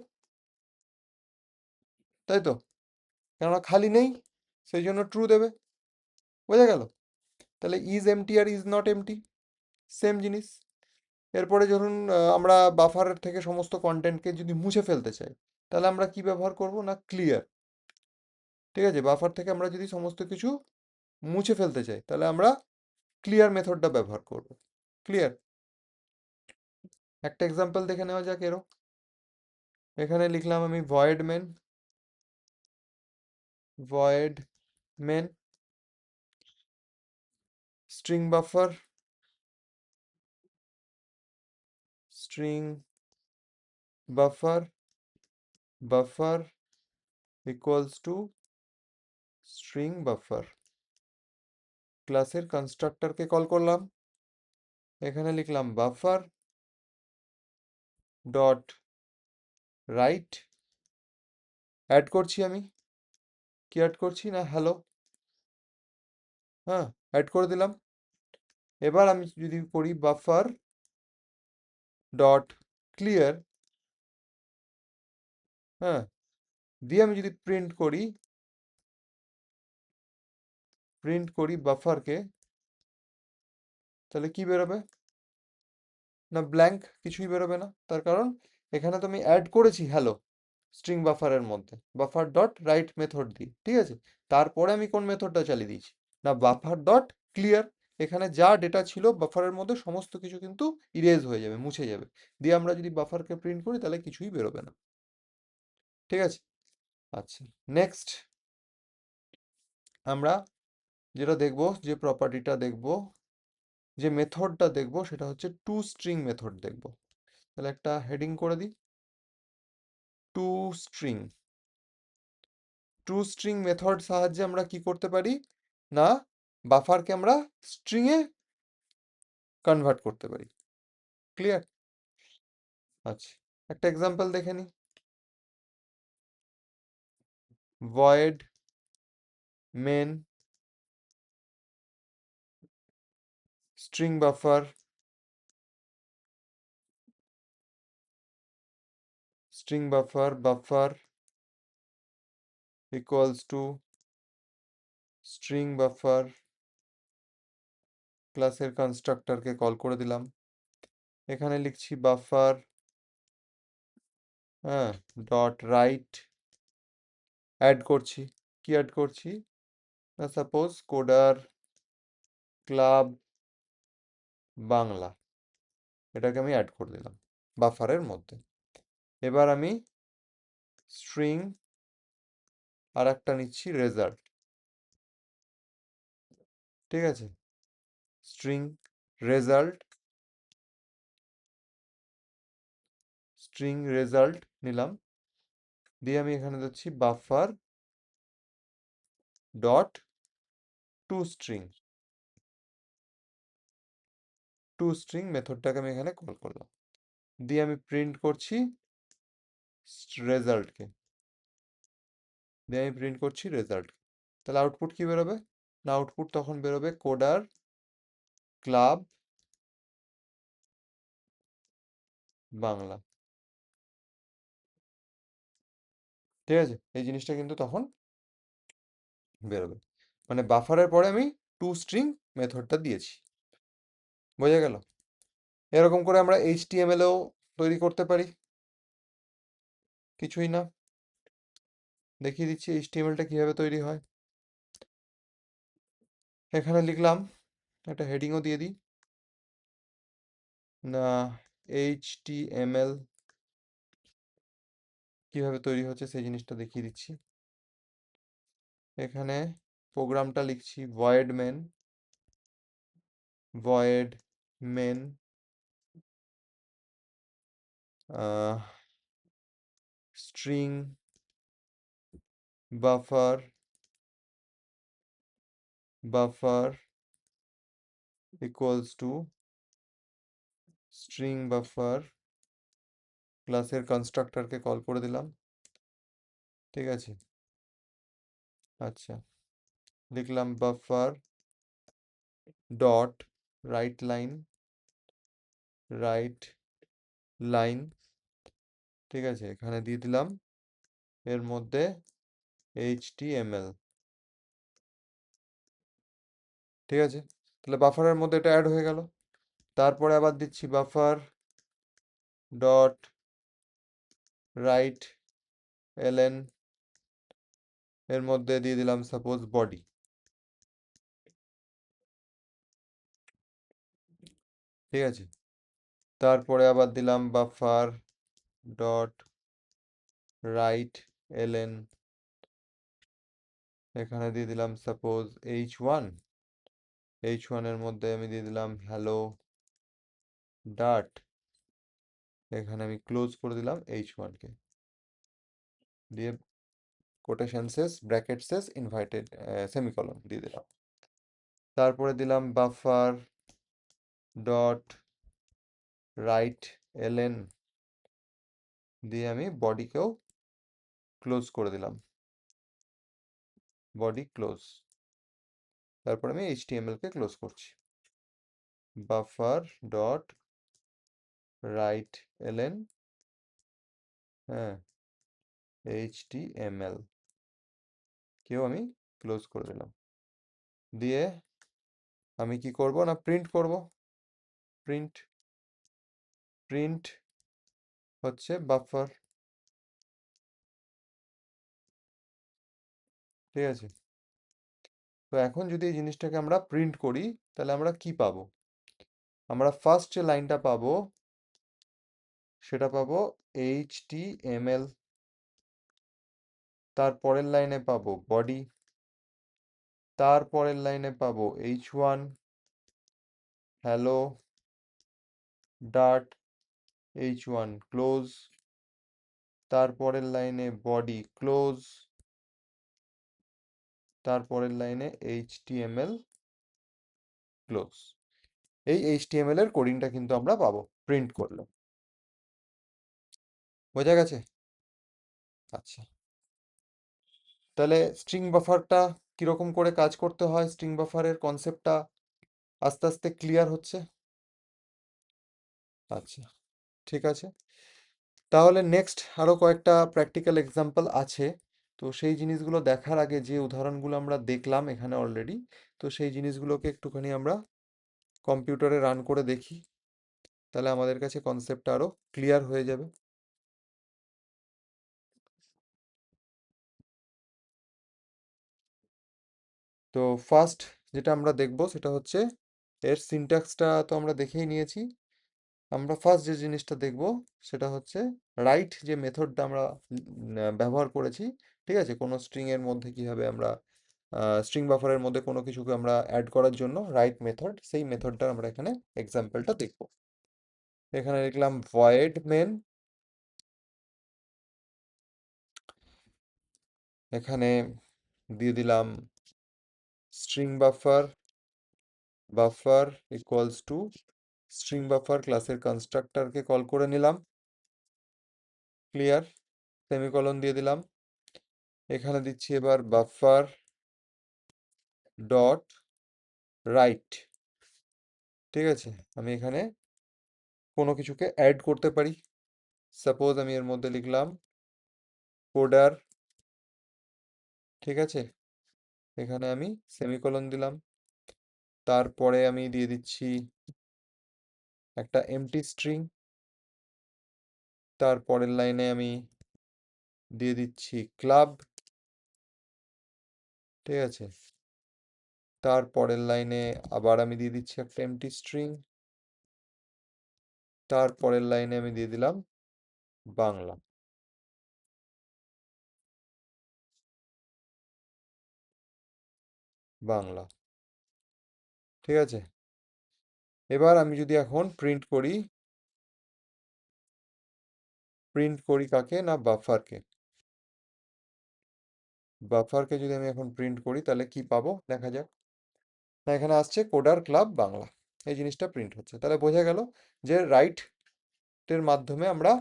তাই তো? কেননা খালি নেই, সেই জন্য ট্রু দেবে। বোঝা গেল? তাহলে ইজ এমটি আর ইজ নট এমটি সেম জিনিস। এরপরে ধরুন আমরা বাফারের থেকে সমস্ত কন্টেন্টকে যদি মুছে ফেলতে চাই তাহলে আমরা কি ব্যবহার করব না ক্লিয়ার। ঠিক আছে, বাফার থেকে আমরা যদি সমস্ত কিছু মুছে ফেলতে চাই তাহলে আমরা ক্লিয়ার মেথডটা ব্যবহার করব। ক্লিয়ার? একটা এক্সাম্পল দেখে নেওয়া যাক এরও। এখানে লিখলাম আমি void main string buffer, string buffer equals to string buffer, ক্লাসের কনস্ট্রাক্টরকে কল করলাম। এখানে লিখলাম বাফার ডট রাইট, অ্যাড করছি আমি, কি অ্যাড করছি না হ্যালো। হ্যাঁ, অ্যাড করে দিলাম। এবার আমি যদি করি বাফার ডট ক্লিয়ার, হ্যাঁ, দিয়ে আমি যদি প্রিন্ট করি বাফারকে, তাহলে কি বেরোবে? না ব্ল্যাঙ্ক, কিছুই বেরোবে না। তার কারণ এখানে তো আমি অ্যাড করেছি হ্যালো স্ট্রিং বাফারের মধ্যে বাফার ডট রাইট মেথড দিয়ে। ঠিক আছে, তারপরে আমি কোন মেথডটা চালিয়ে দিয়েছি না বাফার ডট ক্লিয়ার। এখানে যা ডেটা ছিল বাফারের মধ্যে সমস্ত কিছু কিন্তু ইরেজ হয়ে যাবে, মুছে যাবে। দিয়ে আমরা যদি বাফারকে প্রিন্ট করি তাহলে কিছুই বেরোবে না। ঠিক আছে, আচ্ছা, নেক্সট আমরা যেটা দেখব, যে প্রপার্টিটা দেখব, যে মেথডটা দেখব সেটা হচ্ছে টু স্ট্রিং মেথড দেখব। তাহলে একটা হেডিং করে দিই, two string. To string method সাহায্যে আমরা কি করতে পারি না বাফারকে আমরা স্ট্রিং এ কনভার্ট করতে পারি। ক্লিয়ার? আচ্ছা, একটা এক্সাম্পল দেখে নিই। Void main string buffer buffer equals to string buffer, ক্লাসের কনস্ট্রাক্টরকে কল করে দিলাম। এখানে লিখছি বাফার, হ্যাঁ, ডট রাইট, অ্যাড করছি, কি অ্যাড করছি সাপোজ কোডার ক্লাব বাংলা, এটাকে আমি অ্যাড করে দিলাম বাফারের মধ্যে। এবার আমি স্ট্রিং আর একটা নিচ্ছি রেজাল্ট, ঠিক আছে, স্ট্রিং রেজাল্ট, স্ট্রিং রেজাল্ট নিলাম, দিয়ে আমি এখানে দিচ্ছি buffer dot to string, to string মেথডটাকে আমি এখানে কল করলাম, দিয়ে আমি প্রিন্ট করছি রেজাল্টকে, দিয়ে আমি প্রিন্ট করছি রেজাল্ট। তাহলে আউটপুট কি বেরোবে? না, আউটপুট তখন বেরোবে কোডার ক্লাব বাংলা, ঠিক আছে, এই জিনিসটা কিন্তু তখন বেরোবে, মানে বাফারের পরে আমি টু স্ট্রিং মেথডটা দিয়েছি। বোঝা গেল? এরকম করে আমরা এইচটিএমএলও তৈরি করতে পারি, কিছুই না, দেখিয়ে দিচ্ছি এইচটিএমএলটা কিভাবে তৈরি হয়। এখানে লিখলাম, একটা হেডিংও দিয়ে দিই, না এইচটিএমএল কিভাবে তৈরি হচ্ছে সেই জিনিসটা দেখিয়ে দিচ্ছি। এখানে প্রোগ্রামটা লিখছি void main, void main string buffer, buffer equals to string buffer, ক্লাসের কনস্ট্রাক্টরকে কল করে দিলাম, ঠিক আছে। আচ্ছা, লিখলাম buffer dot write line, write line, ঠিক আছে, এখানে দিয়ে দিলাম এর মধ্যে এইচটিএমএল, ঠিক আছে। তাহলে বাফারের মধ্যে এটা অ্যাড হয়ে গেল। তারপরে আবার দিচ্ছি বাফার ডট রাইট এলএন, এর মধ্যে দিয়ে দিলাম সাপোজ বডি, ঠিক আছে। তারপরে আবার দিলাম বাফার ডট রাইট এলএন, এখানে দিয়ে দিলাম সাপোজ এইচ1, এইচ1 এর মধ্যে আমি দিয়ে দিলাম হ্যালো ডাট, এখানে আমি ক্লোজ করে দিলাম এইচ1কে, দিয়ে কোটেশন শেষ, ব্র্যাকেট শেষ, ইনভার্টেড সেমিকলন দিয়ে দিলাম। তারপরে দিলাম বাফার ডট রাইট এলএন, দিয়ে আমি বডিকেও ক্লোজ করে দিলাম, বডি ক্লোজ। তারপরে আমি এইচটিএমএল কে ক্লোজ করছি, বাফার ডট রাইট এলএন, হ্যাঁ, এইচটিএমএল কেও আমি ক্লোজ করে দিলাম, দিয়ে আমি কি করব না প্রিন্ট করব, প্রিন্ট, প্রিন্ট হচ্ছে বাফার, ঠিক আছে। তো এখন যদি এই জিনিসটাকে আমরা প্রিন্ট করি, তাহলে আমরা কি পাবো? আমরা ফার্স্ট যে লাইনটা পাবো সেটা পাবো এইচটিএমএল, তারপরের লাইনে পাবো বডি, তারপরের লাইনে পাবো এইচ1 হ্যালো ডাট, এইচ1 ক্লোজ, তারপরের লাইনে বডি ক্লোজ, তারপরের লাইনে এইচটিএমএল ক্লোজ। এই এইচটিএমএল এর কোডিংটা কিন্তু আমরা পাবো প্রিন্ট করলে। বোঝা গেছে? আচ্ছা, তাহলে স্ট্রিং বাফারটা কিরকম করে কাজ করতে হয়, স্ট্রিং বাফারের কনসেপ্টটা আস্তে আস্তে ক্লিয়ার হচ্ছে। আচ্ছা, ঠিক আছে। তাহলে নেক্সট আরো কয়েকটা প্র্যাকটিক্যাল এক্সাম্পল আছে, তো সেই জিনিসগুলো দেখার আগে যে উদাহরণগুলো আমরা দেখলাম এখানে অলরেডি, তো সেই জিনিসগুলোকে একটুখানি আমরা কম্পিউটারে রান করে দেখি, তাহলে আমাদের কাছে কনসেপ্টটা আরো ক্লিয়ার হয়ে যাবে। তো ফার্স্ট যেটা আমরা দেখব সেটা হচ্ছে এর সিনট্যাক্সটা তো আমরা দেখেই নিয়েছি। আমরা ফার্স্ট যে জিনিসটা দেখব সেটা হচ্ছে রাইট যে মেথডটা আমরা ব্যবহার করেছি, ঠিক আছে, কোনো স্ট্রিং এর মধ্যে কিভাবে আমরা স্ট্রিং বাফারের মধ্যে কোনো কিছুকে আমরা অ্যাড করার জন্য রাইট মেথড, সেই মেথডটা আমরা এখানে এক্সাম্পলটা দেখব। এখানে লিখলাম ভয়েড মেন, এখানে দিয়ে দিলাম string buffer, buffer equals to string buffer ক্লাসের কনস্ট্রাক্টরকে কল করে নিলাম, ক্লিয়ার, সেমিকলন দিয়ে দিলাম। এখানে দিচ্ছি এবার বাফার ডট রাইট, ঠিক আছে। আমি এখানে কোনো কিছুকে অ্যাড করতে পারি, সাপোজ আমি এর মধ্যে লিখলাম কোডার, ঠিক আছে। এখানে আমি সেমিকলন দিলাম, তারপরে আমি দিয়ে দিচ্ছি একটা এমটি স্ট্রিং, তারপরের লাইনে আমি দিয়ে দিচ্ছি ক্লাব, ঠিক আছে। তারপরের লাইনে আবার আমি দিয়ে দিচ্ছি একটা এমটি স্ট্রিং, তারপরের লাইনে আমি দিয়ে দিলাম বাংলা, বাংলা, ঠিক আছে। এবার আমি যদি এখন প্রিন্ট করি কাকে না, বাফারকে। বাফারকে যদি আমি এখন প্রিন্ট করি তাহলে কি পাবো দেখা যাক। না, এখানে আসছে কোডার ক্লাব বাংলা, এই জিনিসটা প্রিন্ট হচ্ছে, তাহলে বোঝা গেল যে রাইটের মাধ্যমে আমরা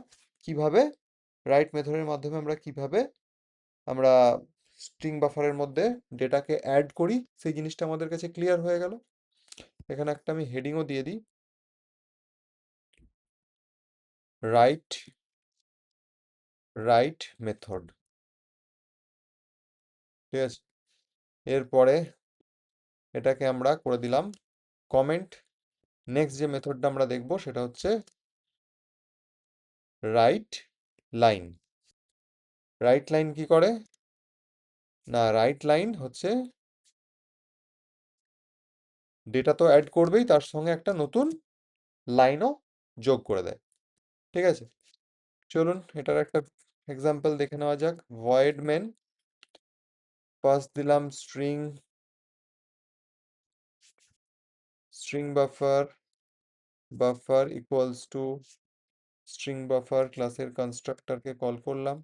কিভাবে, রাইট মেথডের মাধ্যমে আমরা কিভাবে আমরা স্ট্রিং বাফারের মধ্যে ডেটাকে অ্যাড করি, সেই জিনিসটা আমাদের কাছে ক্লিয়ার হয়ে গেল। এখানে একটা আমি হেডিংও দিয়ে দিই, রাইট, রাইট মেথড, ঠিক আছে। এরপরে এটাকে আমরা করে দিলাম কমেন্ট। নেক্সট যে মেথডটা আমরা দেখব সেটা হচ্ছে রাইট লাইন। রাইট লাইন কি করে না, রাইট লাইন হচ্ছে ডেটা তো অ্যাড করবেই, তার সঙ্গে একটা নতুন লাইনও যোগ করে দেয়, ঠিক আছে। চলুন এটার একটা এক্সাম্পল দেখে নেওয়া যাক। ভয়েড মেন, ফার্স্ট দিলাম string, string buffer, buffer equals to string buffer ক্লাসের কনস্ট্রাক্টরকে কল করলাম,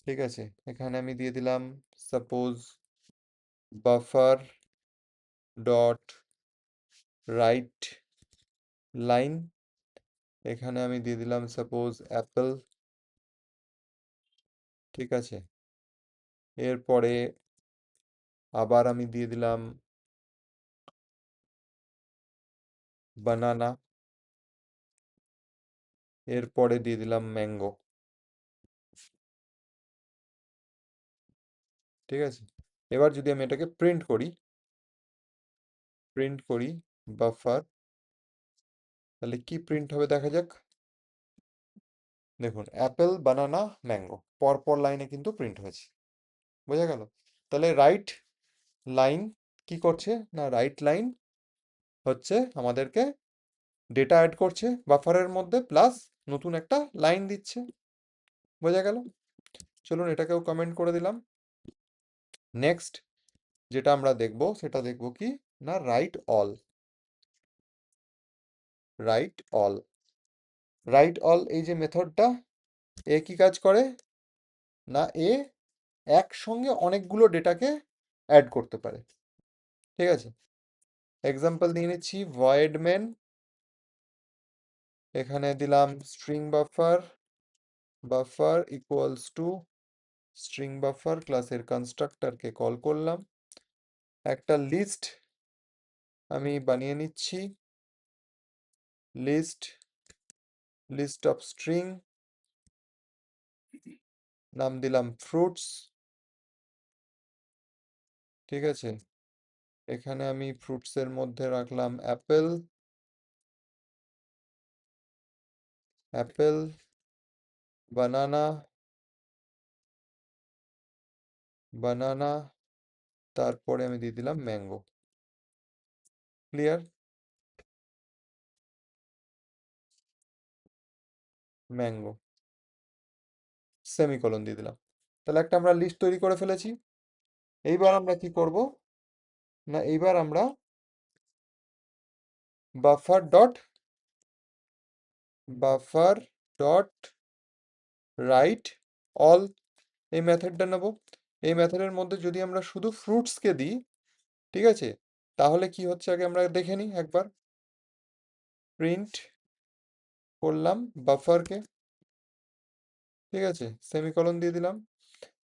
ঠিক আছে। এখানে আমি দিয়ে দিলাম suppose buffer dot write line, এখানে আমি দিয়ে দিলাম সাপোজ অ্যাপেল, ঠিক আছে। এরপরে আবার আমি দিয়ে দিলাম বানানা, এরপরে দিয়ে দিলাম ম্যাঙ্গো, ঠিক আছে। এবার যদি আমি এটাকে প্রিন্ট করি বাফার, তাহলে কি প্রিন্ট হবে দেখা যাক। দেখুন অ্যাপেল বানানা ম্যাঙ্গো পরপর লাইনে কিন্তু প্রিন্ট হয়েছে, বোঝা গেল। তাহলে রাইট লাইন কি করছে না, রাইট লাইন হচ্ছে আমাদেরকে ডেটা অ্যাড করছে বাফারের মধ্যে, প্লাস নতুন একটা লাইন দিচ্ছে, বোঝা গেল। চলুন এটাকেও কমেন্ট করে দিলাম। নেক্সট যেটা আমরা দেখব সেটা দেখব কি না, right all, right all, right all এই যে মেথডটা, এ কি কাজ করে না, এ একসঙ্গে অনেকগুলো ডেটাকে অ্যাড করতে পারে, ঠিক আছে। এক্সাম্পল দিয়ে নিচ্ছি, ভয়েড মেন, এখানে দিলাম string buffer, buffer equals to string buffer ক্লাসের কনস্ট্রাক্টরকে কল করলাম, একটা লিস্ট আমি বানিয়ে নিচ্ছি, লিস্ট, লিস্ট অফ স্ট্রিং, নাম দিলাম ফ্রুটস, ঠিক আছে। এখানে আমি ফ্রুটসের মধ্যে রাখলাম অ্যাপেল, অ্যাপেল, বানানা, বানানা, তারপরে আমি দিয়ে দিলাম ম্যাঙ্গো। ক্লিয়ার? ম্যাঙ্গো, সেমিকোলন দিয়ে দিলাম। তাহলে একটা আমরা লিস্ট তৈরি করে ফেলেছি। এইবার আমরা কি করব, না এইবার আমরা buffer dot buffer dot right all এই মেথডটা নেব। এই মেথডের মধ্যে যদি আমরা শুধু ফ্রুটসকে দিই, ঠিক আছে, তাহলে কি হচ্ছে আগে আমরা দেখে নিই একবার। প্রিন্ট করলাম বাফারকে, ঠিক আছে, সেমিকোলন দিয়ে দিলাম।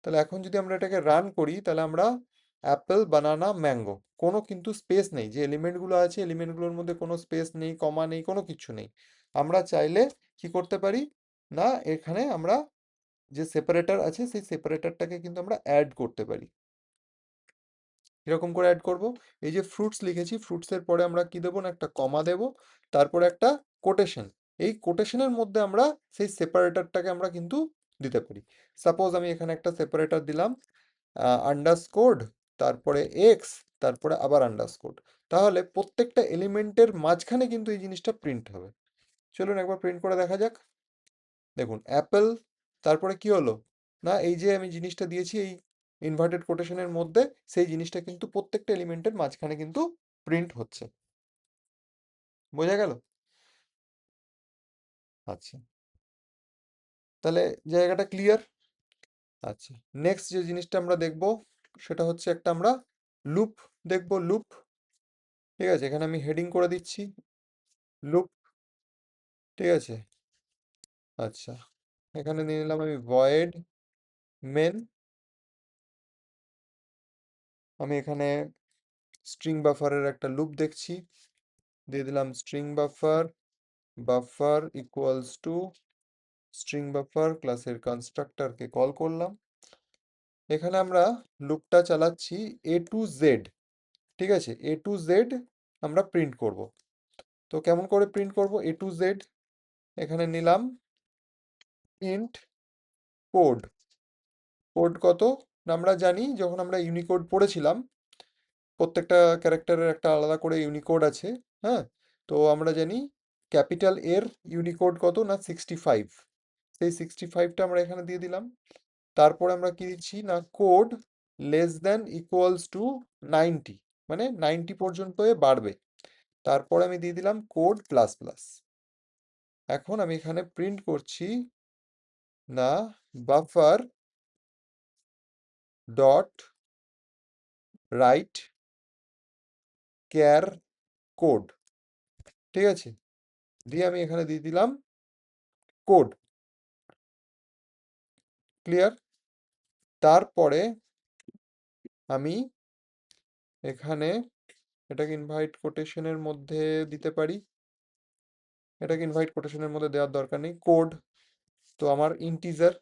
তাহলে এখন যদি আমরা এটাকে রান করি, তাহলে আমরা অ্যাপেল বানানা ম্যাঙ্গো, কোনো কিন্তু স্পেস নেই, যে এলিমেন্টগুলো আছে এলিমেন্টগুলোর মধ্যে কোনো স্পেস নেই, কমা নেই, কোনো কিছু নেই। আমরা চাইলে কি করতে পারি, না এখানে আমরা যে সেপারেটর আছে সেই সেপারেটরটাকে কিন্তু আমরা অ্যাড করতে পারি। এরকম করে অ্যাড করব, এই যে ফ্রুটস লিখেছি, ফ্রুটসের পরে আমরা কি দেবো, না একটা কমা দেব, তারপরে একটা কোটেশন। এই কোটেশনের মধ্যে আমরা সেই সেপারেটরটাকে আমরা কিন্তু দিতে পারি। সাপোজ আমি এখানে একটা সেপারেটর দিলাম, আন্ডারস্কোর, তারপরে এক্স, তারপরে আবার আন্ডারস্কোর। তাহলে প্রত্যেকটা এলিমেন্টের মাঝখানে কিন্তু এই জিনিসটা প্রিন্ট হবে। চলুন একবার প্রিন্ট করে দেখা যাক। দেখুন অ্যাপেল, তারপরে কি হলো, না এই যে আমি জিনিসটা দিয়েছি এই ইনভার্টেড কোটেশনের মধ্যে, সেই জিনিসটা কিন্তু প্রত্যেকটা এলিমেন্টের মাঝখানে কিন্তু প্রিন্ট হচ্ছে। বোঝা গেল? আচ্ছা, তাহলে জায়গাটা ক্লিয়ার। আচ্ছা, নেক্সট যে জিনিসটা আমরা দেখব সেটা হচ্ছে একটা আমরা লুপ দেখব, লুপ। ঠিক আছে, এখানে আমি হেডিং করে দিচ্ছি লুপ, ঠিক আছে। আচ্ছা, এখানে নিয়ে নিলাম আমি ভয়েড মেন। আমি এখানে স্ট্রিং বাফারের একটা লুপ দেখছি, দিয়ে দিলাম string buffer, buffer equals to string buffer ক্লাসের কনস্ট্রাক্টরকে কল করলাম। এখানে আমরা লুপটা চালাচ্ছি A to Z, ঠিক আছে, A to Z আমরা প্রিন্ট করব। তো কেমন করে প্রিন্ট করব A to Z, এখানে নিলাম ইন্ট কোড। কোড কত, না আমরা জানি যখন আমরা ইউনিকোড পড়েছিলাম, প্রত্যেকটা ক্যারেক্টারের একটা আলাদা করে ইউনিকোড আছে। হ্যাঁ, তো আমরা জানি ক্যাপিটাল এর ইউনিকোড কত, না 65। সেই 65টা আমরা এখানে দিয়ে দিলাম। তারপর আমরা কি দিচ্ছি, না code less than equals to 90, মানে 90 পর্যন্ত এ বাড়বে। তারপর আমি দিয়ে দিলাম কোড প্লাস প্লাস। এখন আমি এখানে প্রিন্ট করছি, না buffer dot right car code, ঠিক আছে, দিয়ে আমি এখানে দিয়ে দিলাম কোড। ক্লিয়ার? তারপরে আমি এখানে এটাকে ইনভাইট কোটেশনের মধ্যে দিতে পারি, এটাকে ইনভাইট কোটেশনের মধ্যে দেওয়ার দরকার নেই, কোড তো আমার ইন্টিজার,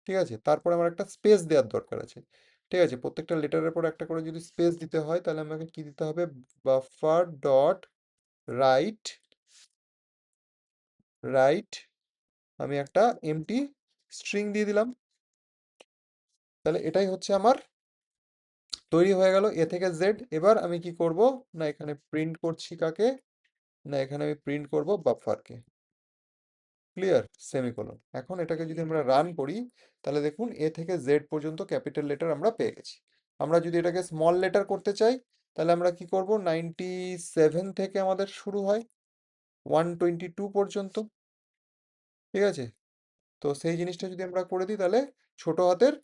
ঠিক আছে। তারপর আমার একটা স্পেস দেওয়ার দরকার আছে, ঠিক আছে, প্রত্যেকটা লেটারের পর একটা করে যদি স্পেস দিতে হয়, তাহলে আমাকে কি দিতে হবে, বাফার ডট রাইট রাইট আমি একটা এমটি স্ট্রিং দিয়ে দিলাম। তাহলে এটাই হচ্ছে আমার তৈরি হয়ে গেল A থেকে Z। এবার আমি কি করব, না এখানে প্রিন্ট করছি কাকে, না এখানে আমি প্রিন্ট করব বাফারকে। ক্লিয়ার? সেমিকোলন। এখন এটাকে যদি আমরা রান করি, তাহলে দেখুন A থেকে Z পর্যন্ত ক্যাপিটাল লেটার আমরা পেয়ে গেছি। আমরা যদি এটাকে স্মল লেটার করতে চাই, তাহলে আমরা কি করব, 97 থেকে আমাদের শুরু হয় 122 পর্যন্ত, ঠিক আছে। তো সেই জিনিসটা যদি আমরা করে দিই, তাহলে ছোট হাতের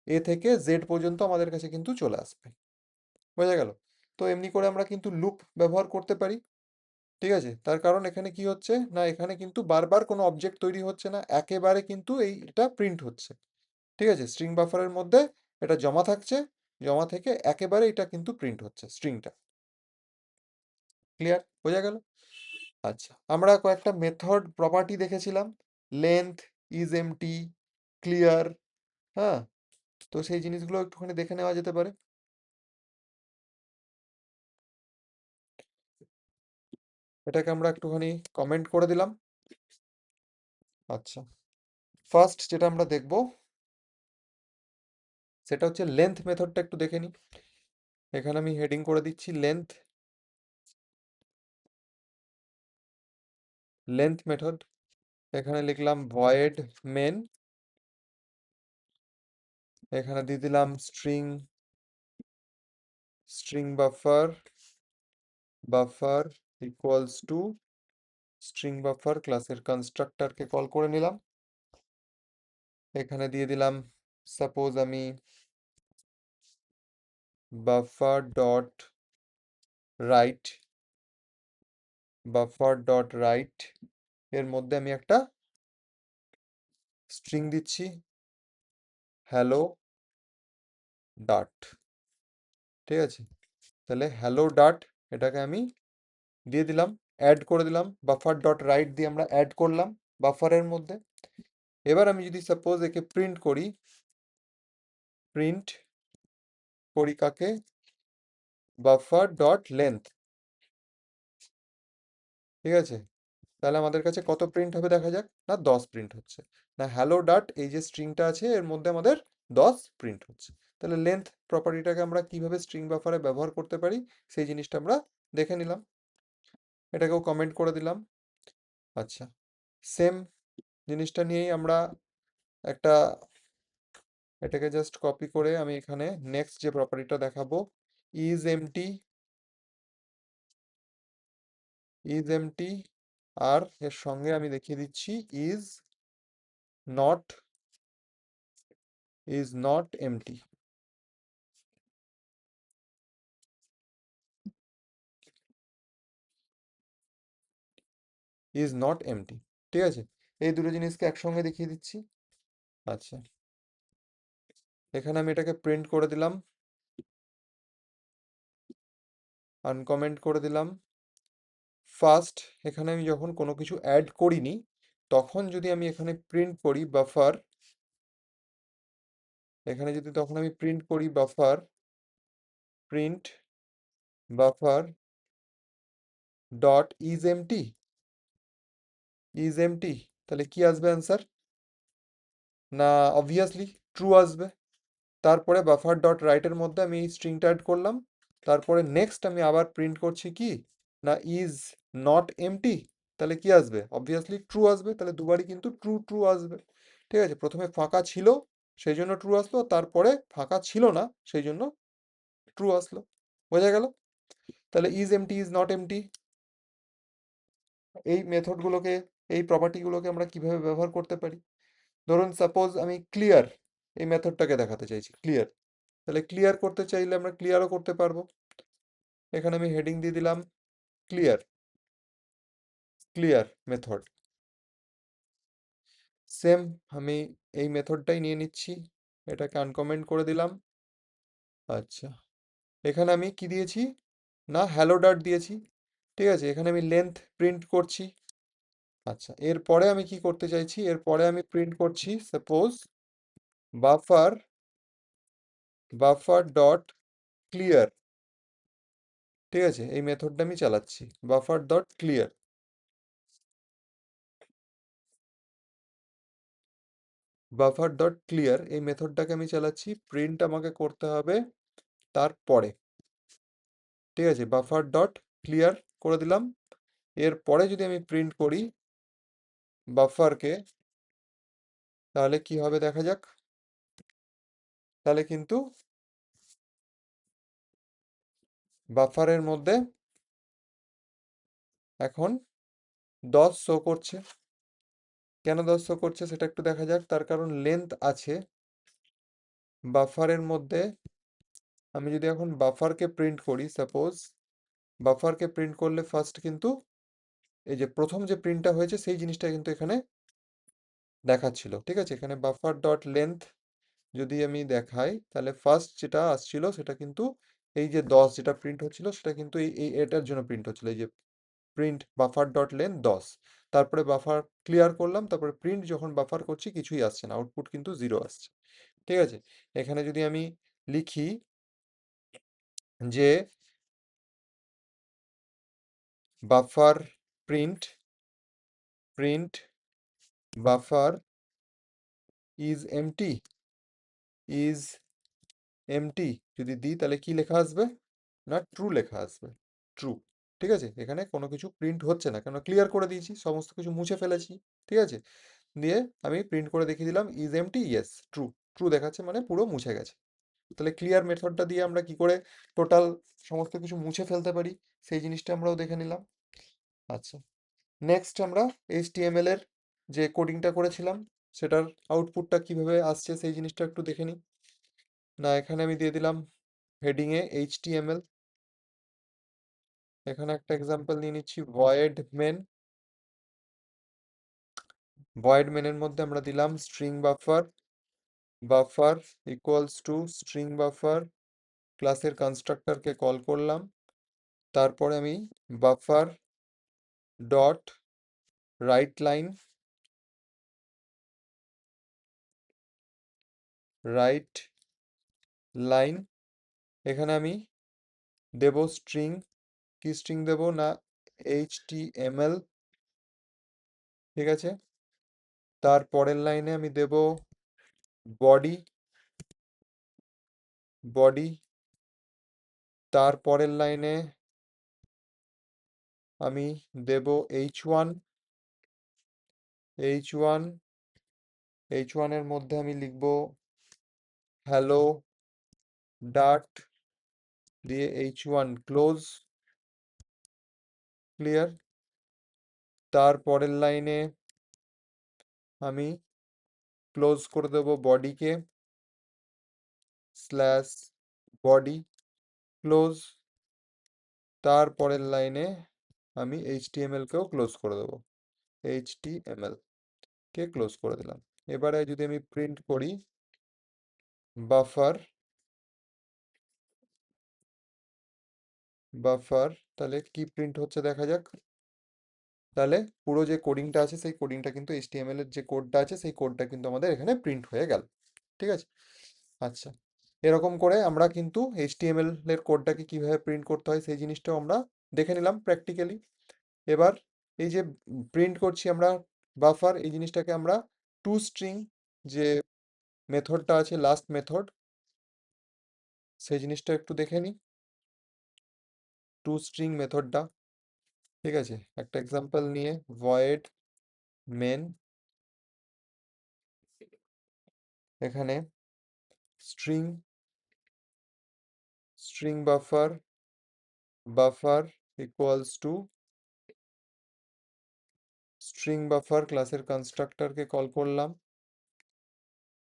A থেকে Z পর্যন্ত আমাদের কাছে কিন্তু চলে আসবে। বোঝা গেল? তো এমনি করে আমরা কিন্তু লুপ ব্যবহার করতে পারি, ঠিক আছে। তার কারণ এখানে কি হচ্ছে, না এখানে কিন্তু বারবার কোনো অবজেক্ট তৈরি হচ্ছে না, একেবারে কিন্তু এটা প্রিন্ট হচ্ছে, ঠিক আছে। স্ট্রিং বাফারের মধ্যে এটা জমা থাকছে, জমা থেকে একেবারে এটা কিন্তু প্রিন্ট হচ্ছে স্ট্রিংটা। ক্লিয়ার? বোঝা গেল? আচ্ছা, আমরা কয়েকটা মেথড প্রপার্টি দেখেছিলাম, লেন্থ, ইজ এমটি, ক্লিয়ার। হ্যাঁ, তো সেই জিনিসগুলো একটুখানি দেখে নেওয়া যেতে পারে। এটাকে আমরা একটুখানি কমেন্ট করে দিলাম। আচ্ছা, ফার্স্ট যেটা আমরা দেখব সেটা হচ্ছে লেন্থ মেথডটা একটু দেখে নিই। এখানে আমি হেডিং করে দিচ্ছি লেন্থ মেথড। এখানে লিখলাম ভয়েড মেন, এখানে দিয়ে দিলাম string buffer equals to string buffer ক্লাসের কনস্ট্রাক্টরকে কল করে নিলাম। এখানে দিয়ে দিলাম সাপোজ আমি বাফার ডট রাইট এর মধ্যে আমি একটা স্ট্রিং দিচ্ছি হ্যালো ডট। ঠিক আছে, তাহলে হ্যালো ডট এটাকে আমি দিয়ে দিলাম, অ্যাড করে দিলাম, বাফার ডট রাইট দিয়ে আমরা অ্যাড করলাম বাফারের মধ্যে। এবার আমি যদি সাপোজ একে প্রিন্ট করি কাকে, বাফার ডট লেন্থ। ঠিক আছে, তাহলে আমাদের কাছে কত প্রিন্ট হবে দেখা যাক, না 10 প্রিন্ট হচ্ছে, না হ্যালো ডট এই যে স্ট্রিংটা আছে এর মধ্যে আমাদের 10 প্রিন্ট হচ্ছে। তাহলে লেন্থ প্রপার্টিটাকে আমরা কিভাবে স্ট্রিং বাফারে ব্যবহার করতে পারি সেই জিনিসটা আমরা দেখে নিলাম, এটাকেও কমেন্ট করে দিলাম। আচ্ছা, সেম জিনিসটা নিয়েই আমরা একটা, এটাকে জাস্ট কপি করে আমি এখানে নেক্সট যে প্রপার্টিটা দেখাবো, ইজ এমটি ইজ এমটি আর এর সঙ্গে আমি দেখিয়ে দিচ্ছি is not empty. Is not empty. ঠিক আছে, এই দুটো জিনিসকে একসঙ্গে দেখিয়ে দিচ্ছি। আচ্ছা, এখানে আমি এটাকে প্রিন্ট করে দিলাম, আনকমেন্ট করে দিলাম। ফার্স্ট, এখানে আমি যখন কোনো কিছু অ্যাড করিনি তখন যদি আমি এখানে প্রিন্ট করি বাফার, এখানে যদি তখন আমি প্রিন্ট করি print buffer dot is empty, তাহলে কি আসবে অ্যান্সার, না অবভিয়াসলি ট্রু আসবে। তারপরে বাফার ডট রাইটের মধ্যে আমি এই স্ট্রিংটা অ্যাড করলাম, তারপরে নেক্সট আমি আবার প্রিন্ট করছি কি, না ইজ নট এমটি, তাহলে কি আসবে, অবভিয়াসলি ট্রু আসবে। তাহলে দুবারই কিন্তু ট্রু ট্রু আসবে। ঠিক আছে, প্রথমে ফাঁকা ছিল সেই জন্য ট্রু আসলো, তারপরে ফাঁকা ছিল না সেই জন্য ট্রু আসলো। বোঝা গেল? তাহলে is empty is not empty এই মেথডগুলোকে, এই প্রপার্টিগুলোকে আমরা কিভাবে ব্যবহার করতে পারি। ধরুন সাপোজ আমি ক্লিয়ার এই মেথডটাকে দেখাতে চাইছি, ক্লিয়ার, তাহলে ক্লিয়ার করতে চাইলে আমরা ক্লিয়ারও করতে পারবো। এখানে আমি হেডিং দিয়ে দিলাম ক্লিয়ার মেথড। সেম আমি এই মেথডটাই নিয়ে নিচ্ছি, এটাকে আনকমেন্ট করে দিলাম। আচ্ছা, এখানে আমি কি দিয়েছি, না হ্যালো ডট দিয়েছি। ঠিক আছে, এখানে আমি লেন্থ প্রিন্ট করছি। আচ্ছা, এরপরে আমি কি করতে চাইছি, এরপরে আমি প্রিন্ট করছি সাপোজ বাফার ডট ক্লিয়ার। ঠিক আছে, এই মেথডটা আমি চালাচ্ছি বাফার ডট ক্লিয়ার এই মেথডটাকে আমি চালাচ্ছি, প্রিন্ট আমাকে করতে হবে তারপরে। ঠিক আছে, বাফার ডট ক্লিয়ার করে দিলাম। এরপরে যদি আমি প্রিন্ট করি বাফারকে, তাহলে কি হবে দেখা যাক। তাহলে কিন্তু বাফারের মধ্যে এখন 10 শো করছে। কেন 10 শো করছে সেটা একটু দেখা যাক, তার কারণ লেন্থ আছে বাফারের মধ্যে। আমি যদি এখন বাফারকে প্রিন্ট করি সাপোজ, বাফারকে প্রিন্ট করলে ফার্স্ট কিন্তু এই যে প্রথম যে প্রিন্টটা হয়েছে সেই জিনিসটা কিন্তু এখানে দেখাচ্ছিল। ঠিক আছে, এখানে বাফার ডট লেন্থ যদি আমি দেখাই তাহলে ফার্স্ট যেটা আসছিল সেটা কিন্তু এই যে 10 যেটা প্রিন্ট হচ্ছিল সেটা কিন্তু এটার জন্য প্রিন্ট হচ্ছিল, এই যে প্রিন্ট বাফার ডট লেন্থ 10। তারপরে বাফার ক্লিয়ার করলাম, তারপরে প্রিন্ট যখন বাফার করছি কিছুই আসছে না, আউটপুট কিন্তু 0 আসছে। ঠিক আছে, এখানে যদি আমি লিখি যে buffer print print buffer is empty is MT যদি দিই তাহলে কি লেখা আসবে? না ট্রু লেখা আসবে। ট্রু। ঠিক আছে, এখানে কোনো কিছু প্রিন্ট হচ্ছে না, কেন ক্লিয়ার করে দিয়েছি, সমস্ত কিছু মুছে ফেলেছি। ঠিক আছে, দিয়ে আমি প্রিন্ট করে দেখিয়ে দিলাম is empty, yes true. True দেখাচ্ছে মানে পুরো মুছে গেছে। তাহলে ক্লিয়ার মেথডটা দিয়ে আমরা কি করে টোটাল সমস্ত কিছু মুছে ফেলতে পারি সেই জিনিসটা আমরাও দেখে নিলাম। আচ্ছা, নেক্সট আমরা এইচটিএমএল এর যে কোডিংটা করেছিলাম সেটার আউটপুটটা কিভাবে আসছে সেই জিনিসটা একটু দেখে নিই। না, এখানে আমি দিয়ে দিলাম হেডিংয়ে এইচটিএমএল। এখানে একটা এক্সাম্পল নিয়ে নিচ্ছি, ভয়েড মেন। ভয়েড মেনের মধ্যে আমরা দিলাম string buffer. Buffer equals to string buffer, ক্লাসের কনস্ট্রাক্টরকে কল করলাম। তারপরে আমি buffer dot write line, write line, এখানে আমি দেব স্ট্রিং। কি স্ট্রিং দেব? না এইচটিএমএল। ঠিক আছে, তার পরের লাইনে আমি দেব বডি, বডি। তার পরের লাইনে আমি দেব এইচ1, এইচ1। এইচ1 এর মধ্যে আমি লিখব হ্যালো ডাট, দিয়ে এইচ1 ক্লোজ। ক্লিয়ার। তার পরের লাইনে আমি ক্লোজ করে দেব বডিকে, স্ল্যাশ বডি ক্লোজ। তার পরের লাইনে আমি এইচটিএমএল কেও ক্লোজ করে দেবো, এইচটিএমএল কে ক্লোজ করে দিলাম। এবারে যদি আমি প্রিন্ট করি বাফার, বাফার, তাহলে কি প্রিন্ট হচ্ছে দেখা যাক। তাহলে পুরো যে কোডিংটা আছে সেই কোডিংটা কিন্তু এইচটিএমএল এর যে কোডটা আছে সেই কোডটা কিন্তু আমাদের এখানে প্রিন্ট হয়ে গেল। ঠিক আছে, আচ্ছা, এরকম করে আমরা কিন্তু এইচটিএমএল এর কোডটাকে কিভাবে প্রিন্ট করতে হয় সেই জিনিসটাও আমরা দেখে নিলাম প্র্যাকটিক্যালি। এবার এই যে প্রিন্ট করছি আমরা বাফার, এই জিনিসটাকে আমরা টু স্ট্রিং যে মেথডটা আছে, লাস্ট মেথড, সেই জিনিসটা একটু দেখে নিই, টু স্ট্রিং মেথডটা। ঠিক আছে, একটা এক্সাম্পল নিয়ে ভয়েড মেন, এখানে string, string buffer, buffer equals to string buffer, ক্লাসের কনস্ট্রাক্টরকে কল করলাম।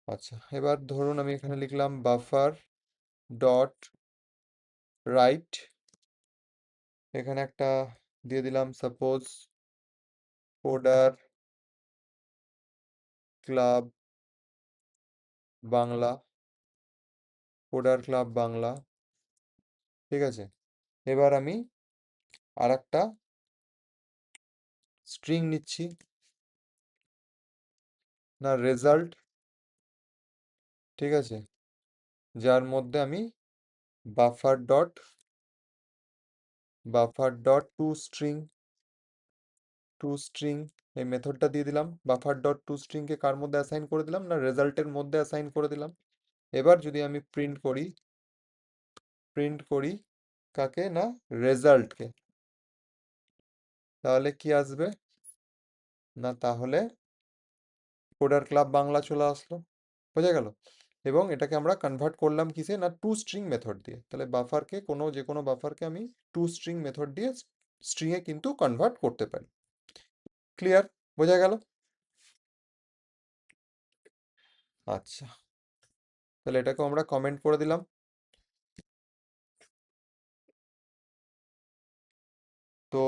আচ্ছা, এবার ধরুন আমি এখানে লিখলাম বাফার ডট রাইট, এখানে একটা দিয়ে দিলাম suppose coder club Bangla, coder club Bangla. ঠিক আছে, এবার আমি আর একটা স্ট্রিং নিচ্ছি, না রেজাল্ট। ঠিক আছে, যার মধ্যে আমি buffer dot, buffer dot to string, to string এই মেথডটা দিয়ে দিলাম। বাফার ডট টু স্ট্রিংকে কার মধ্যে অ্যাসাইন করে দিলাম? না রেজাল্টের মধ্যে অ্যাসাইন করে দিলাম। এবার যদি আমি প্রিন্ট করি, প্রিন্ট করি কাকে? না রেজাল্টকে, তাহলে কি আসবে? না তাহলে কোডার ক্লাব বাংলা চলে আসলো। বোঝা গেল? এবং এটাকে আমরা কনভার্ট করলাম কিসে? না টু স্ট্রিং মেথড দিয়ে। তাহলে বাফারকে যে কোনো বাফারকে আমি টু স্ট্রিং মেথড দিয়ে স্ট্রিংয়ে কিন্তু কনভার্ট করতে পারি। ক্লিয়ার? বোঝা গেল? আচ্ছা, তাহলে এটাকে আমরা কমেন্ট করে দিলাম। তো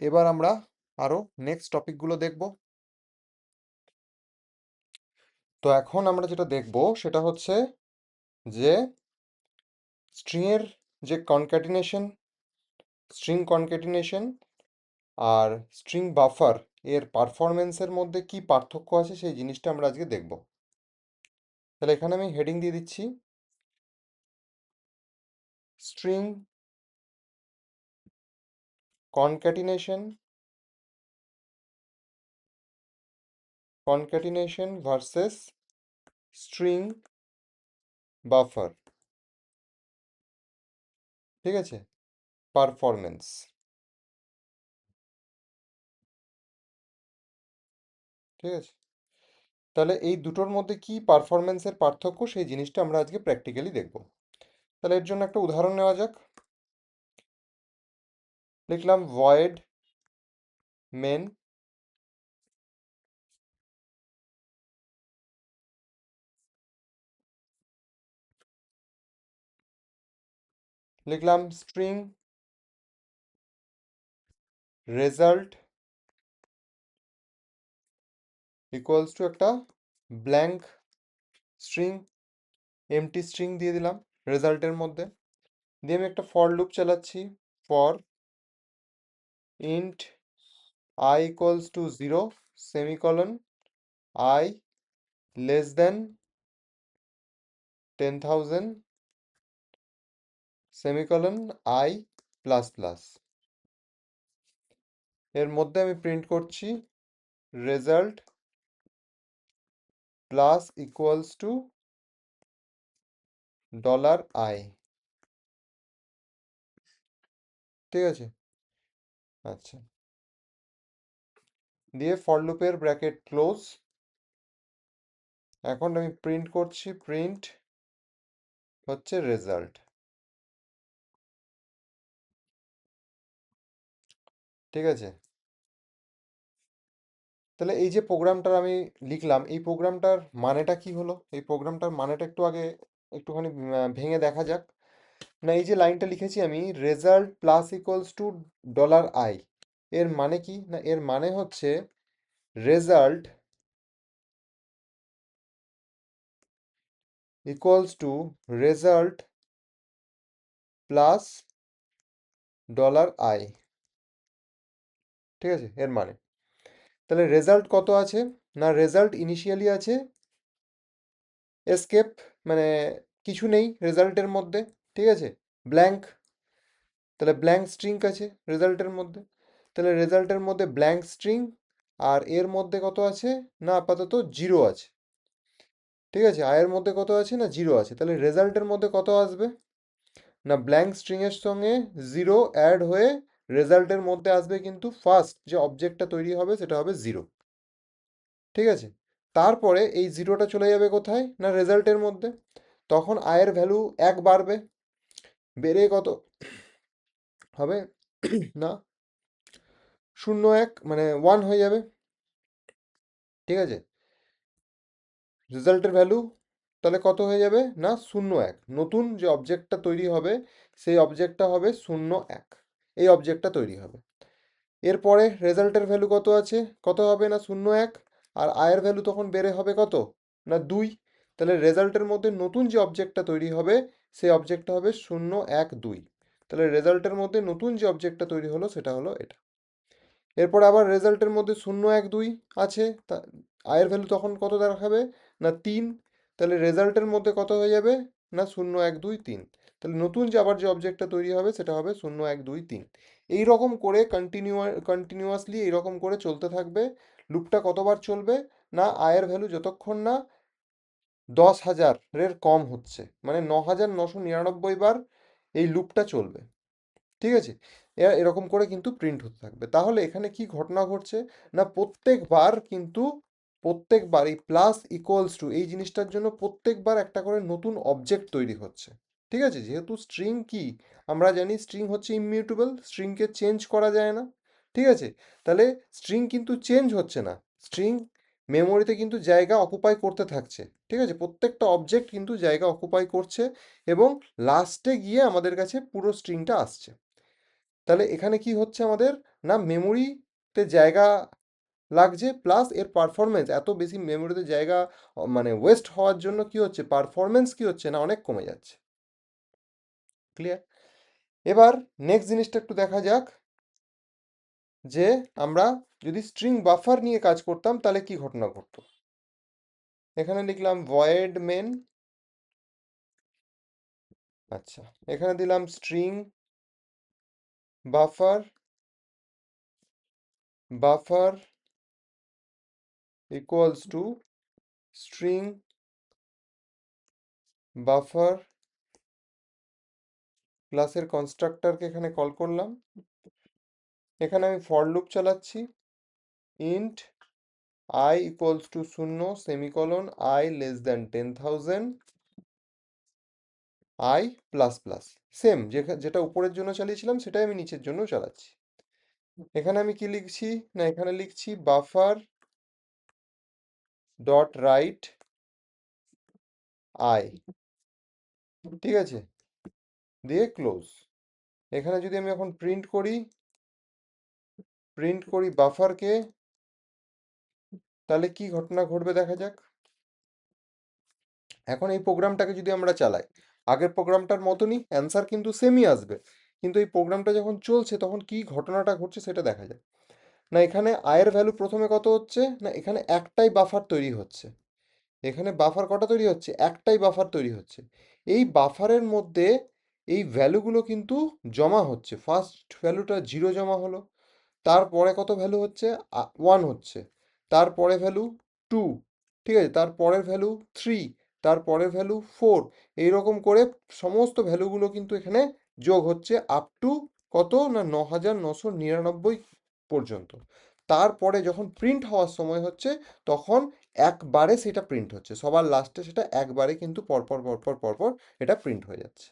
এবার আমরা আরো নেক্সট টপিকগুলো দেখব। তো এখন আমরা যেটা দেখব সেটা হচ্ছে যে স্ট্রিং এর যে কনক্যাটিনেশন, স্ট্রিং কনক্যাটিনেশন আর স্ট্রিং বাফার এর পারফরমেন্সের মধ্যে কি পার্থক্য আছে সেই জিনিসটা আমরা আজকে দেখব। তাহলে এখানে আমি হেডিং দিয়ে দিচ্ছি string concatenation, concatenation versus string buffer, ঠিক আছে, পারফরমেন্স, ঠিক আছে। তাহলে এই দুটোর মধ্যে কি পারফরমেন্সের পার্থক্য সেই জিনিসটা আমরা আজকে প্র্যাকটিক্যালি দেখব। তাহলে এর জন্য একটা উদাহরণ নেওয়া যাক। লিখলাম ভয়েড মেন, লিখলাম স্ট্রিং রেজাল্ট ইকুয়ালস টু একটা ব্ল্যাঙ্ক স্ট্রিং, এমটি স্ট্রিং দিয়ে দিলাম রেজাল্টের মধ্যে। দিয়ে আমি একটা ফর লুপ চালাচ্ছি। For int I equals to 0 semicolon I less than 10,000 semicolon I plus plus. এর মধ্যে আমি প্রিন্ট করছি result plus equals two $i, ঠিক আছে। আচ্ছা, দিয়ে ফর লুপের ব্র্যাকেট ক্লোজ। এখন আমি প্রিন্ট করছি, প্রিন্ট হচ্ছে রেজাল্ট, ঠিক আছে। তাহলে এই যে প্রোগ্রামটা আমি লিখলাম, এই প্রোগ্রামটার মানেটা কি হলো? এই প্রোগ্রামটার মানেটা একটু আগে একটুখানি ভেঙে দেখা যাক। না, এই যে লাইনটা লিখেছি আমি, result plus equals two $i, এর মানে কি? না, এর মানে হচ্ছে result equals to result plus $i, ঠিক আছে, এর মানে। তাহলে রেজাল্ট কত আছে? না, রেজাল্ট ইনিশিয়ালি আছে এসকেপ, মানে কিছু নেই রেজাল্টের মধ্যে, ঠিক আছে, ব্ল্যাঙ্ক। তাহলে ব্ল্যাঙ্ক স্ট্রিং আছে রেজাল্টের মধ্যে। তাহলে রেজাল্টের মধ্যে ব্ল্যাঙ্ক স্ট্রিং, আর এর মধ্যে কত আছে? না, আপাতত জিরো আছে, ঠিক আছে। আয়ের মধ্যে কত আছে? না, জিরো আছে। তাহলে রেজাল্টের মধ্যে কত আসবে? না, ব্ল্যাঙ্ক স্ট্রিং এর সঙ্গে জিরো অ্যাড হয়ে রেজাল্টের মধ্যে আসবে, কিন্তু ফার্স্ট যে অবজেক্টটা তৈরি হবে সেটা হবে জিরো, ঠিক আছে। তারপরে এই জিরোটা চলে যাবে কোথায়? না, রেজাল্টের মধ্যে। তখন আয়ের ভ্যালু এক বাড়বে, বেড়ে কত হবে? না, শূন্য এক, মানে ওয়ান হয়ে যাবে, ঠিক আছে। রেজাল্টের ভ্যালু তাহলে কত হয়ে যাবে? না, শূন্য এক। নতুন যে অবজেক্টটা তৈরি হবে সেই অবজেক্টটা হবে শূন্য এক, এই অবজেক্টটা তৈরি হবে। এরপরে রেজাল্টের ভ্যালু কত আছে? কত হবে? না, শূন্য এক। আর আয়ের ভ্যালু তখন বেড়ে হবে কত? না, দুই। তাহলে রেজাল্টের মধ্যে নতুন যে অবজেক্টটা তৈরি হবে সেই অবজেক্টটা হবে শূন্য এক দুই। তাহলে রেজাল্টের মধ্যে নতুন যে অবজেক্টটা তৈরি হলো সেটা হলো এটা। এরপর আবার রেজাল্টের মধ্যে শূন্য এক দুই আছে, তা আয়ের ভ্যালু তখন কত দেখাবে? না, তিন। তাহলে রেজাল্টের মধ্যে কত হয়ে যাবে? না, শূন্য এক দুই তিন। তাহলে নতুন যে আবার যে অবজেক্টটা তৈরি হবে সেটা হবে শূন্য এক দুই তিন। এই রকম করে কন্টিনিউয়াসলি এইরকম করে চলতে থাকবে। লুপটা কতবার চলবে? না, আয়ের ভ্যালু যতক্ষণ না 10,000-এর কম হচ্ছে, মানে 9,999 বার এই লুপটা চলবে, ঠিক আছে। এরকম করে কিন্তু প্রিন্ট হতে থাকবে। তাহলে এখানে কি ঘটনা ঘটছে? না, প্রত্যেকবার কিন্তু প্রত্যেকবার এই প্লাস ইকুয়ালস টু এই জিনিসটার জন্য প্রত্যেকবার একটা করে নতুন অবজেক্ট তৈরি হচ্ছে, ঠিক আছে। যেহেতু স্ট্রিং কি, আমরা জানি স্ট্রিং হচ্ছে ইমিউটেবল, স্ট্রিংকে চেঞ্জ করা যায় না, ঠিক আছে। তাহলে স্ট্রিং কিন্তু চেঞ্জ হচ্ছে না, স্ট্রিং মেমোরিতে কিন্তু জায়গা অকুপাই করতে থাকছে, ঠিক আছে। প্রত্যেকটা অবজেক্ট কিন্তু জায়গা অকুপাই করছে, এবং লাস্টে গিয়ে আমাদের কাছে পুরো স্ট্রিংটা আসছে। তাহলে এখানে কি হচ্ছে আমাদের? না, মেমোরিতে জায়গা লাগছে, প্লাস এর পারফরমেন্স, এত বেশি মেমোরিতে জায়গা মানে ওয়েস্ট হওয়ার জন্য কি হচ্ছে? পারফরমেন্স কি হচ্ছে? না, অনেক কমে যাচ্ছে। ক্লিয়ার? এবার নেক্সট জিনিসটা একটু দেখা যাক, যে আমরা যদি স্ট্রিং বাফার নিয়ে কাজ করতাম তাহলে কি ঘটনা ঘটতো। এখানে লিখলাম ভয়েড মেন, আচ্ছা, এখানে দিলাম string buffer, buffer equals to string buffer ক্লাসের কনস্ট্রাক্টরকে এখানে কল করলাম। এখানে আমি ফর লুপ চালাচ্ছি। Int I equals to 0 semicolon I less than 10,000 I plus plus. Same যেটা উপরের জন্য চালিয়েছিলাম সেটাই আমি নিচের জন্য চালাচ্ছি। এখানে আমি কি লিখছি, না এখানে লিখছি বাফার ডট রাইট I, ঠিক আছে, দিয়ে ক্লোজ। এখানে যদি আমি এখন প্রিন্ট করি বাফারকে, তাহলে কি ঘটনা ঘটবে দেখা যাক। এখন এই প্রোগ্রামটাকে যদি আমরা চালাই আগের প্রোগ্রামটার মতনই অ্যান্সার কিন্তু সেমই আসবে, কিন্তু এই প্রোগ্রামটা যখন চলছে তখন কি ঘটনাটা ঘটছে সেটা দেখা যায়। না এখানে আয়ের ভ্যালু প্রথমে কত হচ্ছে, না এখানে একটাই বাফার তৈরি হচ্ছে। এখানে বাফার কটা তৈরি হচ্ছে, একটাই বাফার তৈরি হচ্ছে। এই বাফারের মধ্যে এই ভ্যালুগুলো কিন্তু জমা হচ্ছে। ফার্স্ট ভ্যালুটা 0 জমা হলো, তারপরে কত ভ্যালু হচ্ছে, 1 হচ্ছে, তারপরে ভ্যালু 2, ঠিক আছে, তারপরের ভ্যালু 3, তারপরের ভ্যালু 4, এইরকম করে সমস্ত ভ্যালুগুলো কিন্তু এখানে যোগ হচ্ছে আপ টু কত, না 9,999 পর্যন্ত। তারপরে যখন প্রিন্ট হওয়ার সময় হচ্ছে তখন একবারে সেটা প্রিন্ট হচ্ছে, সবার লাস্টে সেটা একবারে কিন্তু পরপর পরপর পরপর এটা প্রিন্ট হয়ে যাচ্ছে।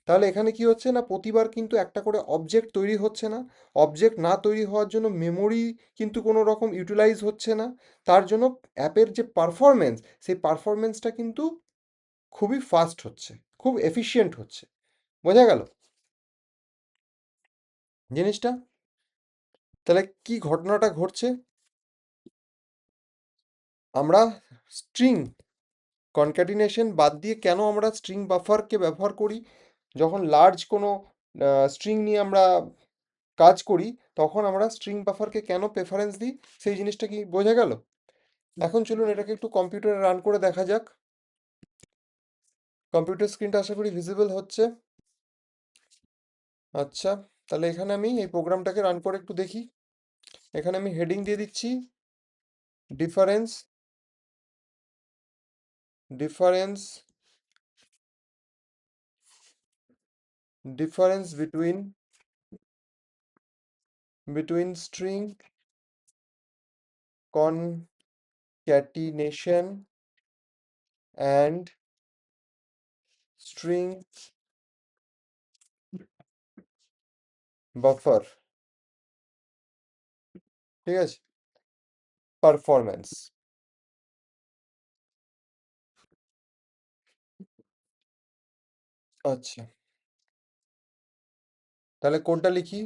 তাহলে এখানে কি হচ্ছে, না প্রতিবার কিন্তু একটা করে অবজেক্ট তৈরি হচ্ছে না। অবজেক্ট না তৈরি হওয়ার জন্য মেমোরি কিন্তু কোনো রকম ইউটিলাইজ হচ্ছে না। তার জন্য অ্যাপের যে পারফরমেন্স, সেই পারফরমেন্সটা কিন্তু খুবই ফাস্ট হচ্ছে, খুব এফিশিয়েন্ট হচ্ছে। বোঝা গেল জিনিসটা? তাহলে কি ঘটনাটা ঘটছে, আমরা স্ট্রিং কনক্যাটিনেশন বাদ দিয়ে কেন আমরা স্ট্রিং বাফারকে ব্যবহার করি, যখন লার্জ কোনো স্ট্রিং নিয়ে আমরা কাজ করি তখন আমরা স্ট্রিং বাফারকে কেন প্রেফারেন্স দিই, সেই জিনিসটা কি বোঝা গেল? এখন চলুন এটাকে একটু কম্পিউটারে রান করে দেখা যাক। কম্পিউটার স্ক্রিনটা আশা করি ভিজিবল হচ্ছে। আচ্ছা, তাহলে এখানে আমি এই প্রোগ্রামটাকে রান করে একটু দেখি। এখানে আমি হেডিং দিয়ে দিচ্ছি difference difference difference between string concatenation and string buffer, ঠিক আছে, পারফরম্যান্স। আচ্ছা, তাহলে কোডটা লিখি,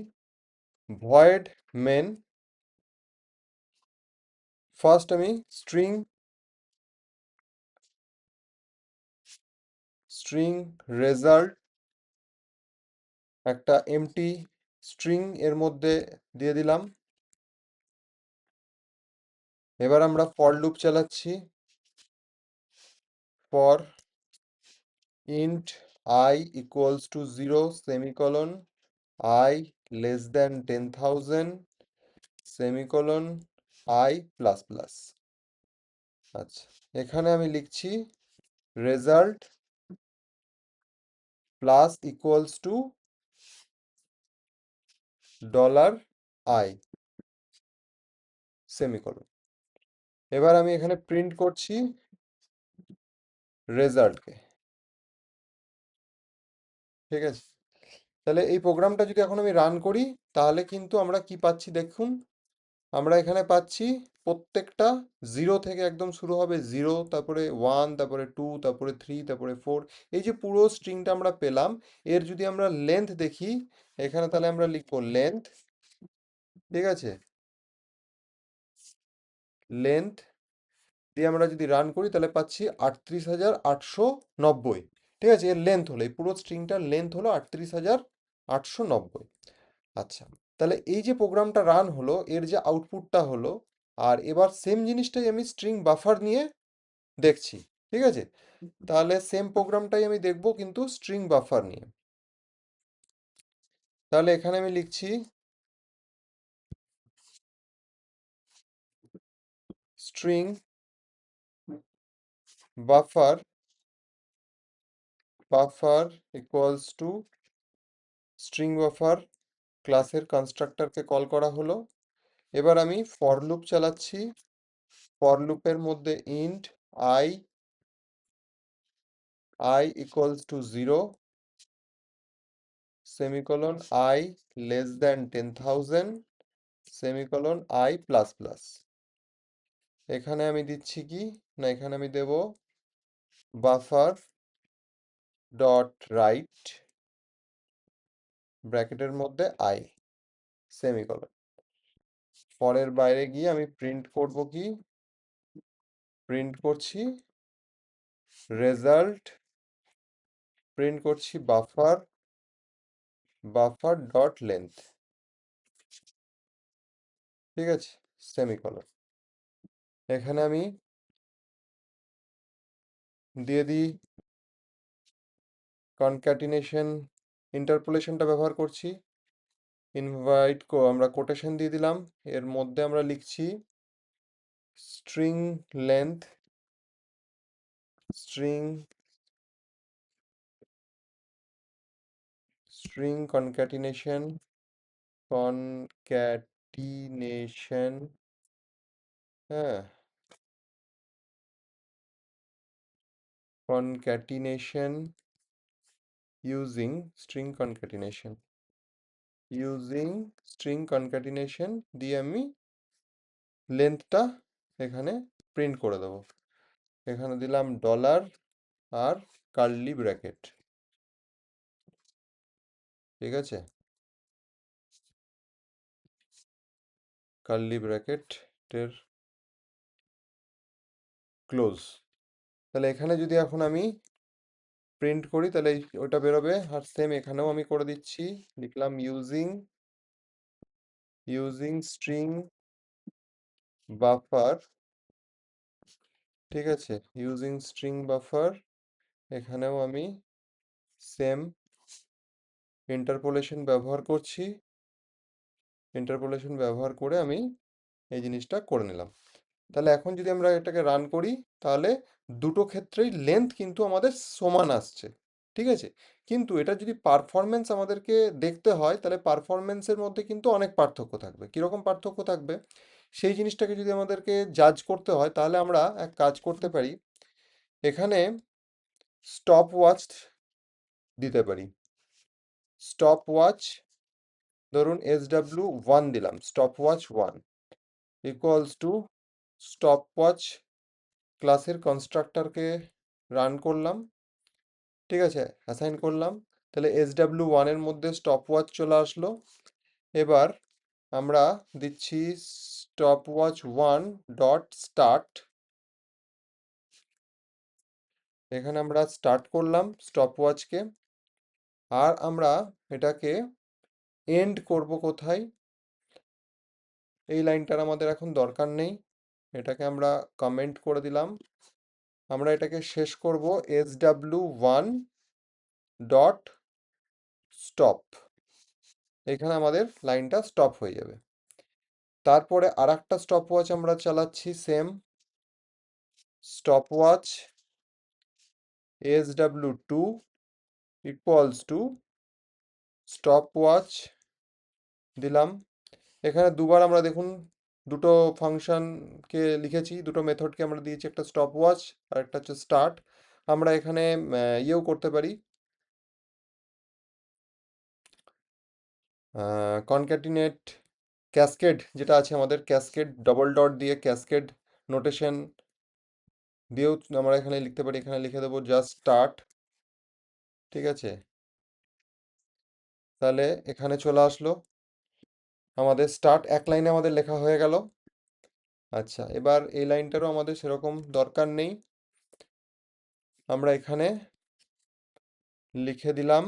ভয়েড মেন, ফার্স্ট আমি স্ট্রিং রেজাল্ট, একটা এমটি স্ট্রিং এর মধ্যে দিয়ে দিলাম। এবার আমরা ফর লুপ চালাচ্ছি। For int I equals to 0 semicolon I less than 10,000 semicolon I plus plus. আচ্ছা, এখানে আমি লিখছি result plus equals two dollar I semicolon. এবার আমি এখানে প্রিন্ট করছি রেজাল্টকে, ঠিক আছে। তাহলে এই প্রোগ্রামটা যদি এখন আমি রান করি তাহলে কিন্তু আমরা কি পাচ্ছি দেখুন, আমরা এখানে পাচ্ছি প্রত্যেকটা 0 থেকে একদম শুরু হবে 0, তারপরে 1, তারপরে 2, তারপরে 3, তারপরে 4, এই যে পুরো স্ট্রিংটা আমরা পেলাম। এর যদি আমরা লেন্থ দেখি এখানে, তাহলে আমরা লিখবো লেন্থ, ঠিক আছে, লেন্থ দিয়ে আমরা যদি রান করি তাহলে পাচ্ছি 38,890, ঠিক আছে, এর লেন্থ হলো, এই পুরো স্ট্রিংটার লেন্থ হলো 38,890। আচ্ছা, তাহলে এই যে প্রোগ্রামটা রান হলো এর যে আউটপুটটা হলো, আর এবার সেম জিনিসটাই আমি স্ট্রিং বাফার নিয়ে দেখছি, ঠিক আছে। তাহলে সেম প্রোগ্রামটাই আমি দেখবো কিন্তু স্ট্রিং বাফার নিয়ে। তাহলে এখানে আমি লিখছি string buffer buffer equals to string buffer ক্লাসের কনস্ট্রাক্টরকে কল করা হলো। এবার আমি ফর লুপ চালাচ্ছি। ফর লুপের মধ্যে int i equals to 0, semicolon i less than 10,000, semicolon i plus plus. এখানে আমি দিচ্ছি কি না, এখানে আমি দেব বাফার ডট রাইট ব্র্যাকেটের মধ্যে i, সেমিকোলন। ফরের বাইরে গিয়ে আমি প্রিন্ট করব কি, প্রিন্ট করছি রেজাল্ট, প্রিন্ট করছি বাফার ডট লেন্থ, ঠিক আছে, সেমিকোলন। এখানে আমি দিয়ে দিই কনক্যাটিনেশন, ইন্টারপোলেশনটা ব্যবহার করছি। আমরা কোটেশন দিয়ে দিলাম, এর মধ্যে আমরা লিখছি স্ট্রিং লেন্থ, স্ট্রিং কনক্যাটিনেশন, হ্যাঁ, concatenation using string concatenation দিয়ে আমি লেন্থটা এখানে প্রিন্ট করে দেবো। এখানে দিলাম ডলার আর কার্লি ব্র্যাকেট, ঠিক আছে, কার্লি ব্র্যাকেটের ক্লোজ। তাহলে এখানে যদি এখন আমি প্রিন্ট করি তাহলে ওটা বেরোবে। আর সেম এখানেও আমি করে দিচ্ছি, লিখলাম ইউজিং স্ট্রিং বাফার, ঠিক আছে, ইউজিং স্ট্রিং বাফার। এখানেও আমি সেম ইন্টারপোলেশন ব্যবহার করছি, ইন্টারপোলেশন ব্যবহার করে আমি এই জিনিসটা করে নিলাম। তাহলে এখন যদি আমরা এটাকে রান করি তাহলে দুটো ক্ষেত্রেই লেন্থ কিন্তু আমাদের সমান আসছে, ঠিক আছে। কিন্তু এটা যদি পারফরমেন্স আমাদেরকে দেখতে হয় তাহলে পারফরমেন্সের মধ্যে কিন্তু অনেক পার্থক্য থাকবে। কিরকম পার্থক্য থাকবে সেই জিনিসটাকে যদি আমাদেরকে জাজ করতে হয় তাহলে আমরা এক কাজ করতে পারি, এখানে স্টপ ওয়াচ দিতে পারি। স্টপ ওয়াচ, ধরুন SW1 দিলাম, stop watch 1 equals to stop watch ক্লাসের কনস্ট্রাক্টরকে রান করলাম, ঠিক আছে, অ্যাসাইন করলাম। তাহলে SW1 এর মধ্যে স্টপ ওয়াচ চলে আসলো। এবার আমরা দিচ্ছি স্টপ ওয়াচ 1 ডট স্টার্ট, এখানে আমরা স্টার্ট করলাম স্টপ ওয়াচকে। আর আমরা এটাকে এন্ড করব কোথায়, এই লাইনটার আমাদের এখন দরকার নেই, এটাকে আমরা কমেন্ট করে দিলাম। আমরা এটাকে শেষ করব SW1 ডট স্টপ, এখানে আমাদের লাইনটা স্টপ হয়ে যাবে। তারপরে আর একটা স্টপ ওয়াচ আমরা চালাচ্ছি, same stop watch SW2 equals to stop watch দিলাম। এখানে দুবার আমরা দেখুন দুটো ফাংশনকে লিখেছি, দুটো মেথডকে আমরা দিয়েছি, একটা স্টপ ওয়াচ আর একটা হচ্ছে স্টার্ট। আমরা এখানে ইয়েও করতে পারি, কনক্যাটিনেট ক্যাসকেড যেটা আছে আমাদের, ক্যাসকেড ডবল ডট দিয়ে ক্যাসকেড নোটেশন দিয়েও আমরা এখানে লিখতে পারি। এখানে লিখে দেবো জাস্ট স্টার্ট, ঠিক আছে। তাহলে এখানে চলে আসলো আমাদের স্টার্ট, এক লাইনে আমাদের লেখা হয়ে গেল। আচ্ছা, এবার এই লাইনটারও আমাদের সেরকম দরকার নেই, আমরা এখানে লিখে দিলাম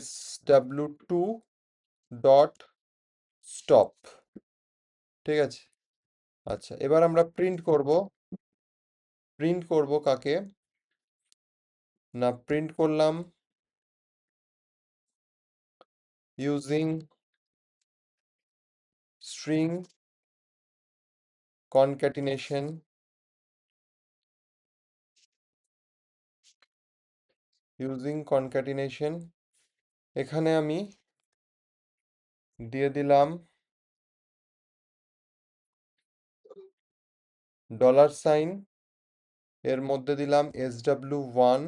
SW2 ডট স্টপ, ঠিক আছে। আচ্ছা, এবার আমরা প্রিন্ট করব কাকে না, প্রিন্ট করলাম using string concatenation, using concatenation, এখানে আমি দিয়ে দিলাম $, এর মধ্যে দিলাম SW1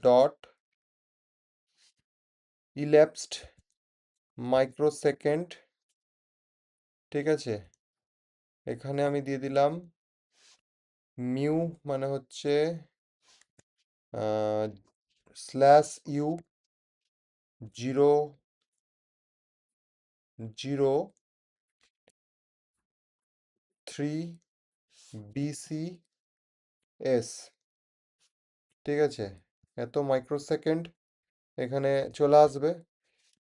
ডট elapsed মাইক্রোসেকেন্ড, ঠিক আছে। এখানে আমি দিয়ে দিলাম মিউ, মানে হচ্ছে /u 003 BCS, ঠিক আছে। এত মাইক্রোসেকেন্ড এখানে চলে আসবে।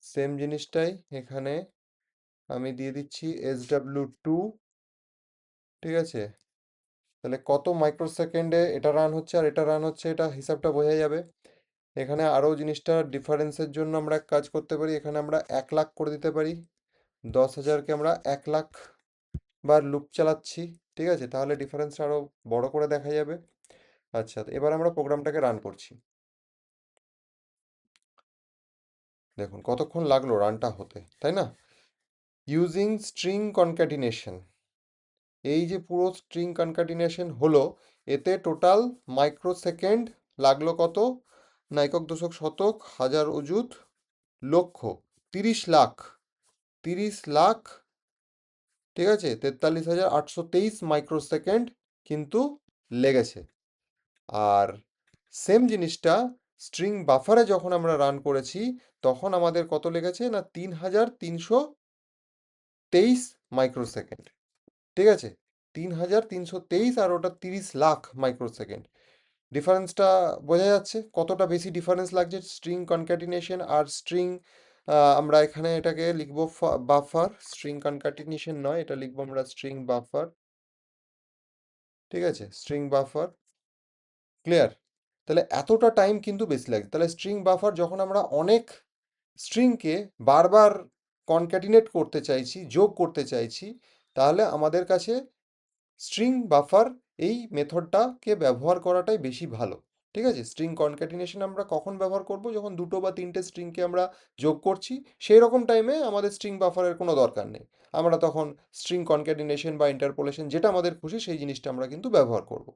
সেম জিনিসটাই এখানে আমি দিয়ে দিচ্ছি SW2, ঠিক আছে। তাহলে কত মাইক্রোসেকেন্ডে এটা রান হচ্ছে আর এটা রান হচ্ছে, এটা হিসাবটা বোঝা যাবে। এখানে আরও জিনিসটা ডিফারেন্সের জন্য আমরা এক কাজ করতে পারি, এখানে আমরা 1 লাখ করে দিতে পারি। 10,000কে আমরা 1 লাখ বার লুপ চালাচ্ছি, ঠিক আছে, তাহলে ডিফারেন্সটা আরও বড় করে দেখা যাবে। আচ্ছা, এবার আমরা প্রোগ্রামটাকে রান করছি। দেখুন কতক্ষণ লাগলো রানটা হতে, তাই না? ইউজিং স্ট্রিং কনক্যাটিনেশন, এই যে পুরো স্ট্রিং কনক্যাটিনেশন হলো, এতে টোটাল মাইক্রোসেকেন্ড লাগলো কত না, একক দশক শতক হাজার অযুত লক্ষ, 30 লাখ, 30 লাখ, ঠিক আছে, 43,823 মাইক্রোসেকেন্ড কিন্তু লেগেছে। আর সেম জিনিসটা স্ট্রিং বাফারে যখন আমরা রান করেছি, তখন আমাদের কত লেগেছে না 3,323 মাইক্রোসেকেন্ড, ঠিক আছে। 3,323 আর ওটা 30 লাখ মাইক্রোসেকেন্ড। ডিফারেন্সটা বোঝা যাচ্ছে কতটা বেশি ডিফারেন্স লাগছে স্ট্রিং কনক্যাটিনেশন আর স্ট্রিং। আমরা এখানে এটাকে লিখবো বাফার, স্ট্রিং কনক্যাটিনেশন নয়, এটা লিখবো আমরা স্ট্রিং বাফার, ঠিক আছে, স্ট্রিং বাফার, ক্লিয়ার। তাহলে এতটা টাইম কিন্তু বেশি লাগে। তাহলে স্ট্রিং বাফার যখন আমরা অনেক স্ট্রিংকে বারবার কনক্যাটিনেট করতে চাইছি, যোগ করতে চাইছি, তাহলে আমাদের কাছে স্ট্রিং বাফার এই মেথডটাকে ব্যবহার করাটাই বেশি ভালো, ঠিক আছে। স্ট্রিং কনক্যাটিনেশন আমরা কখন ব্যবহার করব, যখন দুটো বা তিনটে স্ট্রিংকে আমরা যোগ করছি, সেই রকম টাইমে আমাদের স্ট্রিং বাফারের কোনো দরকার নেই। আমরা তখন স্ট্রিং কনক্যাটিনেশন বা ইন্টারপোলেশন, যেটা আমাদের খুশি সেই জিনিসটা আমরা কিন্তু ব্যবহার করব।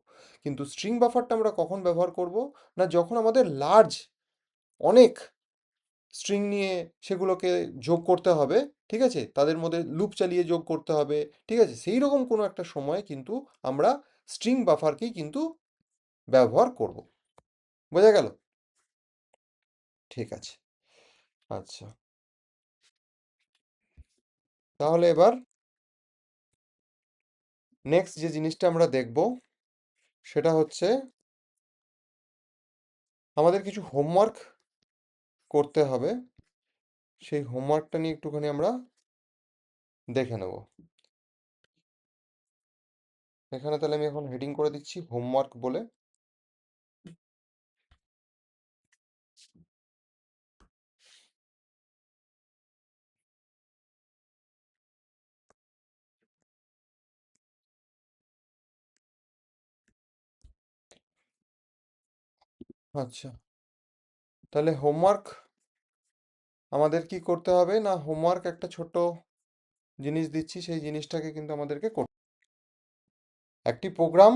কিন্তু স্ট্রিং বাফারটা আমরা কখন ব্যবহার করব না, যখন আমাদের লার্জ, অনেক স্ট্রিং নিয়ে সেগুলোকে যোগ করতে হবে, ঠিক আছে, তাদের মধ্যে লুপ চালিয়ে যোগ করতে হবে, ঠিক আছে, সেই রকম কোনো একটা সময় কিন্তু আমরা স্ট্রিং বাফারকেই কিন্তু ব্যবহার করব। বোঝা গেল? ঠিক আছে। আচ্ছা, তাহলে এবার নেক্সট যে জিনিসটা আমরা দেখব সেটা হচ্ছে আমাদের কিছু হোমওয়ার্ক করতে হবে। সেই হোমওয়ার্কটা নিয়ে একটুখানি আমরা দেখে নেব। এখানে তাহলে আমি এখন হেডিং করে দিচ্ছি হোমওয়ার্ক বলে। আচ্ছা, তাহলে হোমওয়ার্ক আমাদের কি করতে হবে না, হোমওয়ার্ক একটা ছোট জিনিস দিচ্ছি, সেই জিনিসটাকে কিন্তু আমাদেরকে করতে, একটি প্রোগ্রাম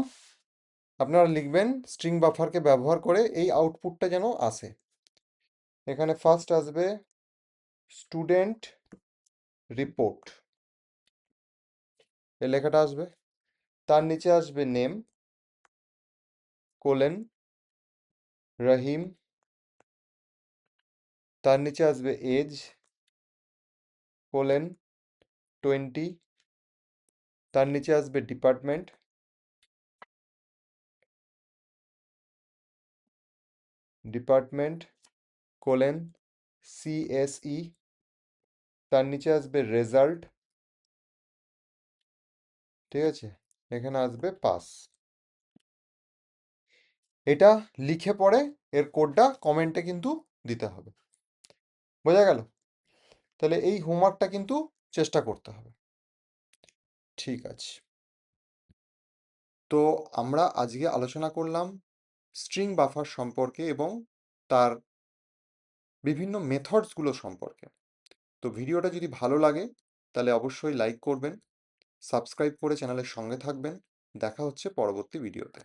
আপনারা লিখবেন স্ট্রিং বাফারকে ব্যবহার করে, এই আউটপুটটা যেন আসে। এখানে ফার্স্ট আসবে স্টুডেন্ট রিপোর্ট, এই লেখাটা আসবে। তার নিচে আসবে নেম কোলেন রহিম, তার নিচে আসবে এজ কোলেন 20, তার নিচে আসবে ডিপার্টমেন্ট, ডিপার্টমেন্ট কোলেন CSE, তার নিচে আসবে রেজাল্ট, ঠিক আছে, এখানে আসবে পাস। এটা লিখে পড়ে এর কোডটা কমেন্টে কিন্তু দিতে হবে। বোঝা গেল? তাহলে এই হোমওয়ার্কটা কিন্তু চেষ্টা করতে হবে। ঠিক আছে, তো আমরা আজকে আলোচনা করলাম স্ট্রিং বাফার সম্পর্কে এবং তার বিভিন্ন মেথডসগুলো সম্পর্কে। তো ভিডিওটা যদি ভালো লাগে তাহলে অবশ্যই লাইক করবেন, সাবস্ক্রাইব করে চ্যানেলের সঙ্গে থাকবেন। দেখা হচ্ছে পরবর্তী ভিডিওতে।